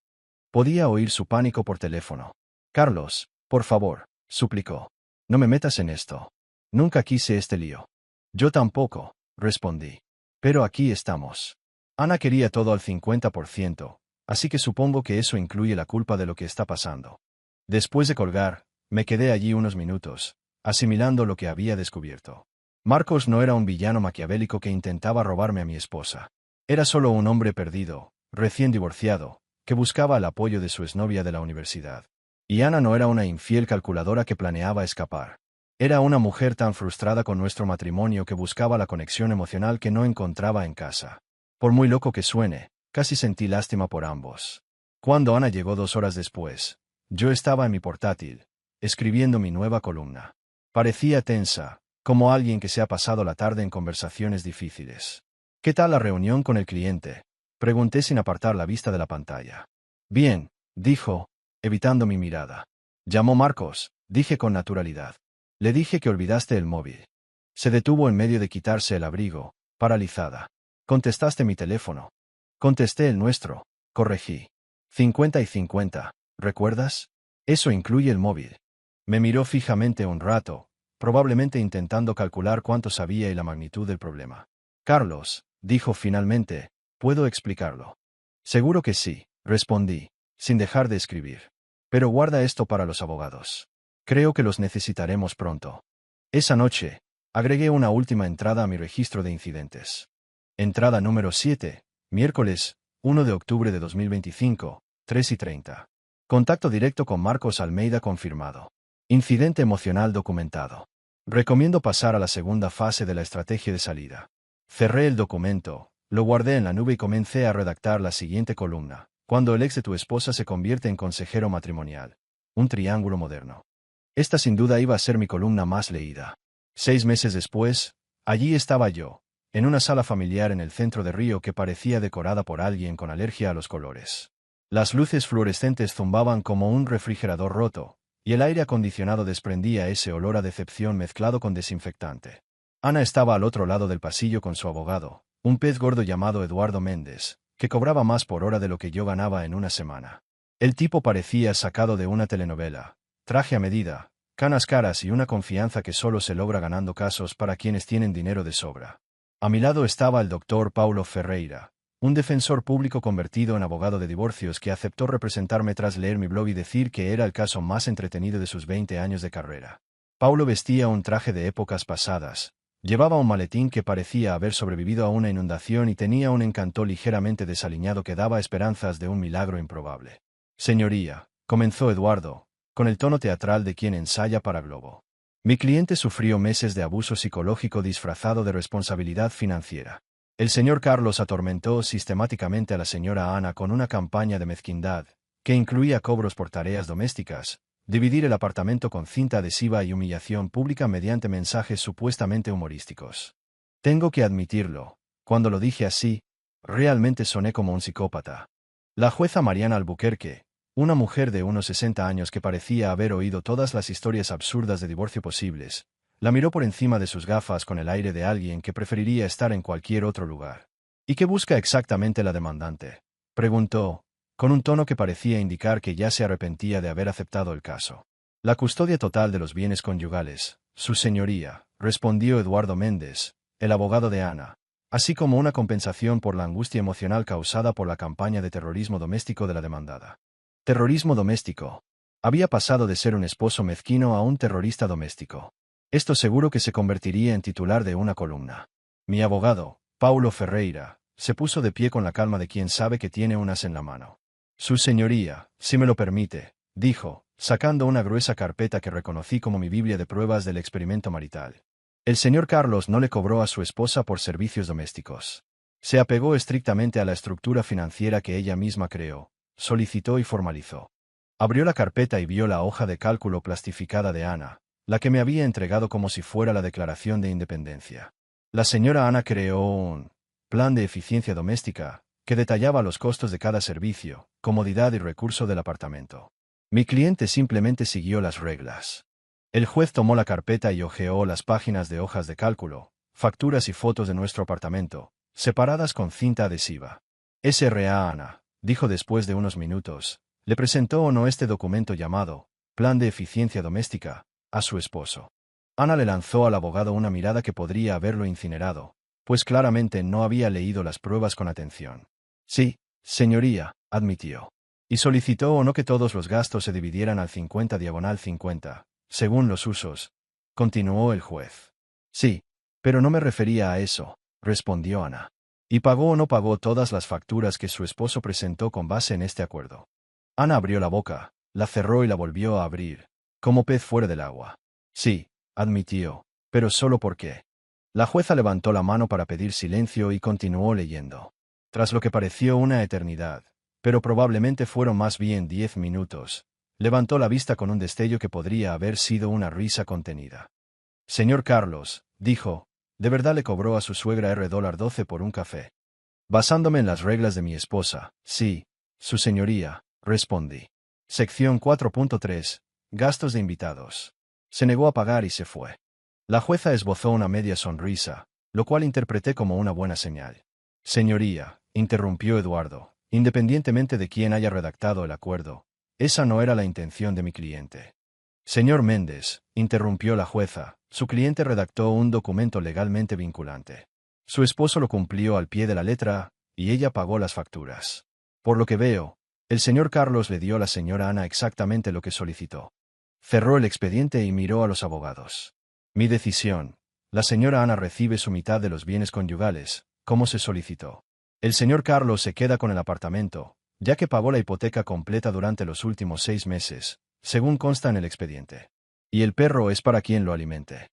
Podía oír su pánico por teléfono. Carlos, por favor, suplicó. No me metas en esto. Nunca quise este lío. Yo tampoco, respondí. Pero aquí estamos. Ana quería todo al 50%, así que supongo que eso incluye la culpa de lo que está pasando. Después de colgar, me quedé allí unos minutos, asimilando lo que había descubierto. Marcos no era un villano maquiavélico que intentaba robarme a mi esposa. Era solo un hombre perdido, recién divorciado, que buscaba el apoyo de su exnovia de la universidad. Y Ana no era una infiel calculadora que planeaba escapar. Era una mujer tan frustrada con nuestro matrimonio que buscaba la conexión emocional que no encontraba en casa. Por muy loco que suene, casi sentí lástima por ambos. Cuando Ana llegó 2 horas después, yo estaba en mi portátil, escribiendo mi nueva columna. Parecía tensa, como alguien que se ha pasado la tarde en conversaciones difíciles. ¿Qué tal la reunión con el cliente? Pregunté sin apartar la vista de la pantalla. Bien, dijo, evitando mi mirada. Llamó Marcos, dije con naturalidad. Le dije que olvidaste el móvil. Se detuvo en medio de quitarse el abrigo, paralizada. Contestaste mi teléfono. Contesté el nuestro, corregí. 50 y 50, ¿recuerdas? Eso incluye el móvil. Me miró fijamente un rato, probablemente intentando calcular cuánto sabía y la magnitud del problema. Carlos, dijo finalmente, ¿puedo explicarlo? Seguro que sí, respondí, sin dejar de escribir. Pero guarda esto para los abogados. Creo que los necesitaremos pronto. Esa noche, agregué una última entrada a mi registro de incidentes. Entrada número 7, miércoles, 1 de octubre de 2025, 3:30. Contacto directo con Marcos Almeida confirmado. Incidente emocional documentado. Recomiendo pasar a la segunda fase de la estrategia de salida. Cerré el documento, lo guardé en la nube y comencé a redactar la siguiente columna. Cuando el ex de tu esposa se convierte en consejero matrimonial. Un triángulo moderno. Esta sin duda iba a ser mi columna más leída. 6 meses después, allí estaba yo, en una sala familiar en el centro de Río que parecía decorada por alguien con alergia a los colores. Las luces fluorescentes zumbaban como un refrigerador roto, y el aire acondicionado desprendía ese olor a decepción mezclado con desinfectante. Ana estaba al otro lado del pasillo con su abogado, un pez gordo llamado Eduardo Méndez, que cobraba más por hora de lo que yo ganaba en una semana. El tipo parecía sacado de una telenovela, traje a medida, canas caras y una confianza que solo se logra ganando casos para quienes tienen dinero de sobra. A mi lado estaba el doctor Paulo Ferreira, un defensor público convertido en abogado de divorcios que aceptó representarme tras leer mi blog y decir que era el caso más entretenido de sus 20 años de carrera. Paulo vestía un traje de épocas pasadas, llevaba un maletín que parecía haber sobrevivido a una inundación y tenía un encanto ligeramente desaliñado que daba esperanzas de un milagro improbable. Señoría, comenzó Eduardo, con el tono teatral de quien ensaya para Globo. Mi cliente sufrió meses de abuso psicológico disfrazado de responsabilidad financiera. El señor Carlos atormentó sistemáticamente a la señora Ana con una campaña de mezquindad, que incluía cobros por tareas domésticas, dividir el apartamento con cinta adhesiva y humillación pública mediante mensajes supuestamente humorísticos. Tengo que admitirlo, cuando lo dije así, realmente soné como un psicópata. La jueza Mariana Albuquerque, una mujer de unos 60 años que parecía haber oído todas las historias absurdas de divorcio posibles, la miró por encima de sus gafas con el aire de alguien que preferiría estar en cualquier otro lugar. ¿Y qué busca exactamente la demandante?, preguntó, con un tono que parecía indicar que ya se arrepentía de haber aceptado el caso. La custodia total de los bienes conyugales, su señoría, respondió Eduardo Méndez, el abogado de Ana, así como una compensación por la angustia emocional causada por la campaña de terrorismo doméstico de la demandada. Terrorismo doméstico. Había pasado de ser un esposo mezquino a un terrorista doméstico. Esto seguro que se convertiría en titular de una columna. Mi abogado, Paulo Ferreira, se puso de pie con la calma de quien sabe que tiene un as en la mano. Su señoría, si me lo permite, dijo, sacando una gruesa carpeta que reconocí como mi Biblia de pruebas del experimento marital. El señor Carlos no le cobró a su esposa por servicios domésticos. Se apegó estrictamente a la estructura financiera que ella misma creó, solicitó y formalizó. Abrió la carpeta y vio la hoja de cálculo plastificada de Ana, la que me había entregado como si fuera la Declaración de Independencia. La señora Ana creó un plan de eficiencia doméstica que detallaba los costos de cada servicio, comodidad y recurso del apartamento. Mi cliente simplemente siguió las reglas. El juez tomó la carpeta y hojeó las páginas de hojas de cálculo, facturas y fotos de nuestro apartamento, separadas con cinta adhesiva. S.R.A. Ana, dijo después de unos minutos, le presentó o no este documento llamado Plan de Eficiencia Doméstica a su esposo. Ana le lanzó al abogado una mirada que podría haberlo incinerado, pues claramente no había leído las pruebas con atención. Sí, señoría, admitió. Y solicitó o no que todos los gastos se dividieran al 50/50, según los usos. Continuó el juez. Sí, pero no me refería a eso, respondió Ana. ¿Y pagó o no pagó todas las facturas que su esposo presentó con base en este acuerdo? Ana abrió la boca, la cerró y la volvió a abrir, como pez fuera del agua. Sí, admitió, pero solo porque. La jueza levantó la mano para pedir silencio y continuó leyendo. Tras lo que pareció una eternidad, pero probablemente fueron más bien 10 minutos, levantó la vista con un destello que podría haber sido una risa contenida. Señor Carlos, dijo, ¿de verdad le cobró a su suegra $12 por un café? Basándome en las reglas de mi esposa, sí, su señoría, respondí. Sección 4.3. Gastos de invitados. Se negó a pagar y se fue. La jueza esbozó una media sonrisa, lo cual interpreté como una buena señal. Señoría, interrumpió Eduardo, independientemente de quién haya redactado el acuerdo, esa no era la intención de mi cliente. Señor Méndez, interrumpió la jueza, su cliente redactó un documento legalmente vinculante. Su esposo lo cumplió al pie de la letra, y ella pagó las facturas. Por lo que veo, el señor Carlos le dio a la señora Ana exactamente lo que solicitó. Cerró el expediente y miró a los abogados. Mi decisión. La señora Ana recibe su mitad de los bienes conyugales, como se solicitó. El señor Carlos se queda con el apartamento, ya que pagó la hipoteca completa durante los últimos 6 meses, según consta en el expediente. Y el perro es para quien lo alimente.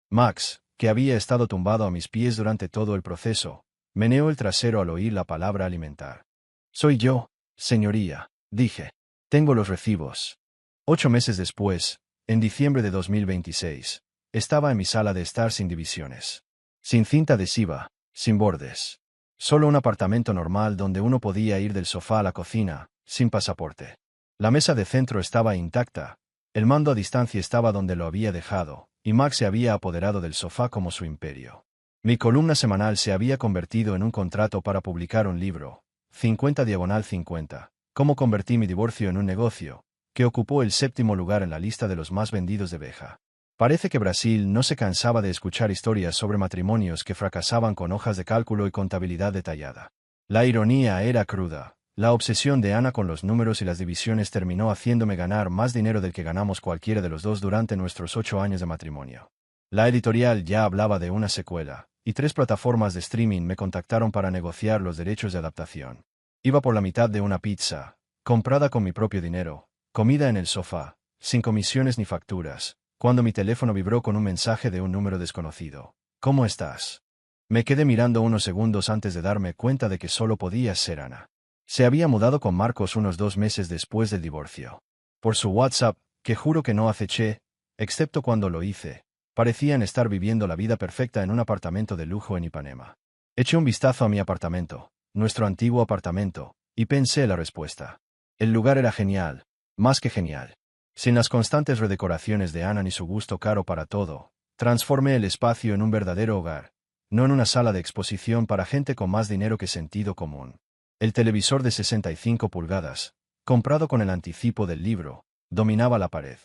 Max, que había estado tumbado a mis pies durante todo el proceso, meneó el trasero al oír la palabra alimentar. Soy yo, señoría, dije. Tengo los recibos. 8 meses después, en diciembre de 2026, estaba en mi sala de estar sin divisiones. Sin cinta adhesiva, sin bordes. Solo un apartamento normal donde uno podía ir del sofá a la cocina, sin pasaporte. La mesa de centro estaba intacta, el mando a distancia estaba donde lo había dejado, y Max se había apoderado del sofá como su imperio. Mi columna semanal se había convertido en un contrato para publicar un libro, 50/50, cómo convertí mi divorcio en un negocio, que ocupó el 7º lugar en la lista de los más vendidos de Veja. Parece que Brasil no se cansaba de escuchar historias sobre matrimonios que fracasaban con hojas de cálculo y contabilidad detallada. La ironía era cruda. La obsesión de Ana con los números y las divisiones terminó haciéndome ganar más dinero del que ganamos cualquiera de los dos durante nuestros 8 años de matrimonio. La editorial ya hablaba de una secuela, y 3 plataformas de streaming me contactaron para negociar los derechos de adaptación. Iba por la mitad de una pizza, comprada con mi propio dinero, comida en el sofá, sin comisiones ni facturas, cuando mi teléfono vibró con un mensaje de un número desconocido. ¿Cómo estás? Me quedé mirando unos segundos antes de darme cuenta de que solo podía ser Ana. Se había mudado con Marcos unos 2 meses después del divorcio. Por su WhatsApp, que juro que no aceché, excepto cuando lo hice, parecían estar viviendo la vida perfecta en un apartamento de lujo en Ipanema. Eché un vistazo a mi apartamento, nuestro antiguo apartamento, y pensé la respuesta. El lugar era genial, más que genial. Sin las constantes redecoraciones de Ana ni su gusto caro para todo, transformé el espacio en un verdadero hogar, no en una sala de exposición para gente con más dinero que sentido común. El televisor de 65 pulgadas, comprado con el anticipo del libro, dominaba la pared.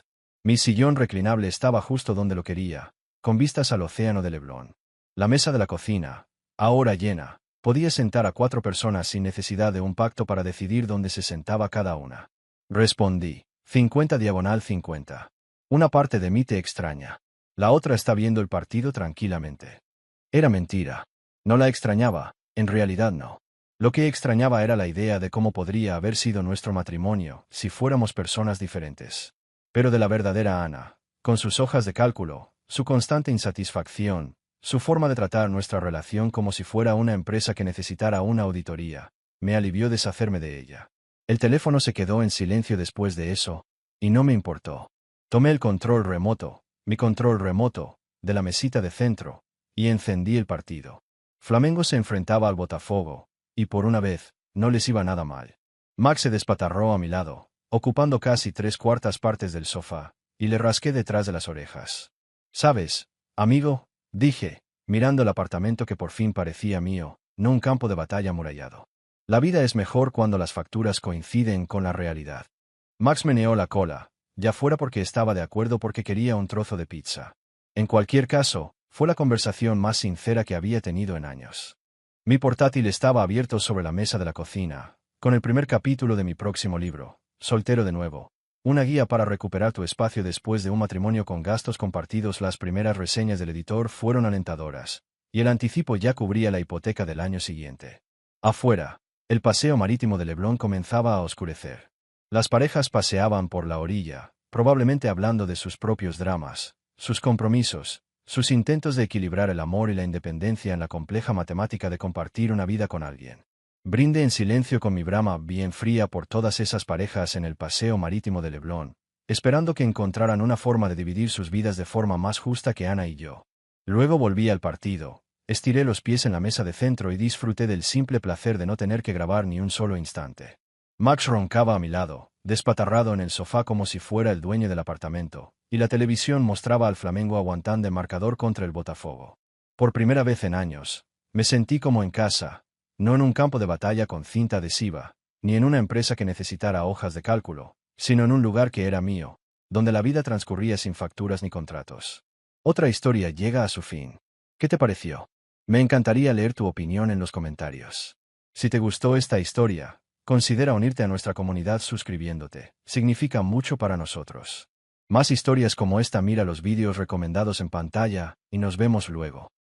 Mi sillón reclinable estaba justo donde lo quería, con vistas al océano de Leblon. La mesa de la cocina, ahora llena, podía sentar a 4 personas sin necesidad de un pacto para decidir dónde se sentaba cada una. Respondí, 50/50. Una parte de mí te extraña. La otra está viendo el partido tranquilamente. Era mentira. No la extrañaba, en realidad no. Lo que extrañaba era la idea de cómo podría haber sido nuestro matrimonio si fuéramos personas diferentes. Pero de la verdadera Ana, con sus hojas de cálculo, su constante insatisfacción, su forma de tratar nuestra relación como si fuera una empresa que necesitara una auditoría, me alivió deshacerme de ella. El teléfono se quedó en silencio después de eso, y no me importó. Tomé el control remoto, mi control remoto, de la mesita de centro, y encendí el partido. Flamengo se enfrentaba al Botafogo, y por una vez, no les iba nada mal. Max se despatarró a mi lado, ocupando casi 3/4 partes del sofá, y le rasqué detrás de las orejas. ¿Sabes, amigo?, dije, mirando el apartamento que por fin parecía mío, no un campo de batalla amurallado. La vida es mejor cuando las facturas coinciden con la realidad. Max meneó la cola, ya fuera porque estaba de acuerdo porque quería un trozo de pizza. En cualquier caso, fue la conversación más sincera que había tenido en años. Mi portátil estaba abierto sobre la mesa de la cocina, con el primer capítulo de mi próximo libro, Soltero de nuevo. Una guía para recuperar tu espacio después de un matrimonio con gastos compartidos. Las primeras reseñas del editor fueron alentadoras, y el anticipo ya cubría la hipoteca del año siguiente. Afuera, el paseo marítimo de Leblon comenzaba a oscurecer. Las parejas paseaban por la orilla, probablemente hablando de sus propios dramas, sus compromisos, sus intentos de equilibrar el amor y la independencia en la compleja matemática de compartir una vida con alguien. Brindé en silencio con mi brama bien fría por todas esas parejas en el paseo marítimo de Leblon, esperando que encontraran una forma de dividir sus vidas de forma más justa que Ana y yo. Luego volví al partido, estiré los pies en la mesa de centro y disfruté del simple placer de no tener que grabar ni un solo instante. Max roncaba a mi lado, despatarrado en el sofá como si fuera el dueño del apartamento, y la televisión mostraba al Flamengo aguantando de marcador contra el Botafogo. Por primera vez en años, me sentí como en casa, no en un campo de batalla con cinta adhesiva, ni en una empresa que necesitara hojas de cálculo, sino en un lugar que era mío, donde la vida transcurría sin facturas ni contratos. Otra historia llega a su fin. ¿Qué te pareció? Me encantaría leer tu opinión en los comentarios. Si te gustó esta historia, considera unirte a nuestra comunidad suscribiéndote. Significa mucho para nosotros. Más historias como esta, mira los vídeos recomendados en pantalla, y nos vemos luego.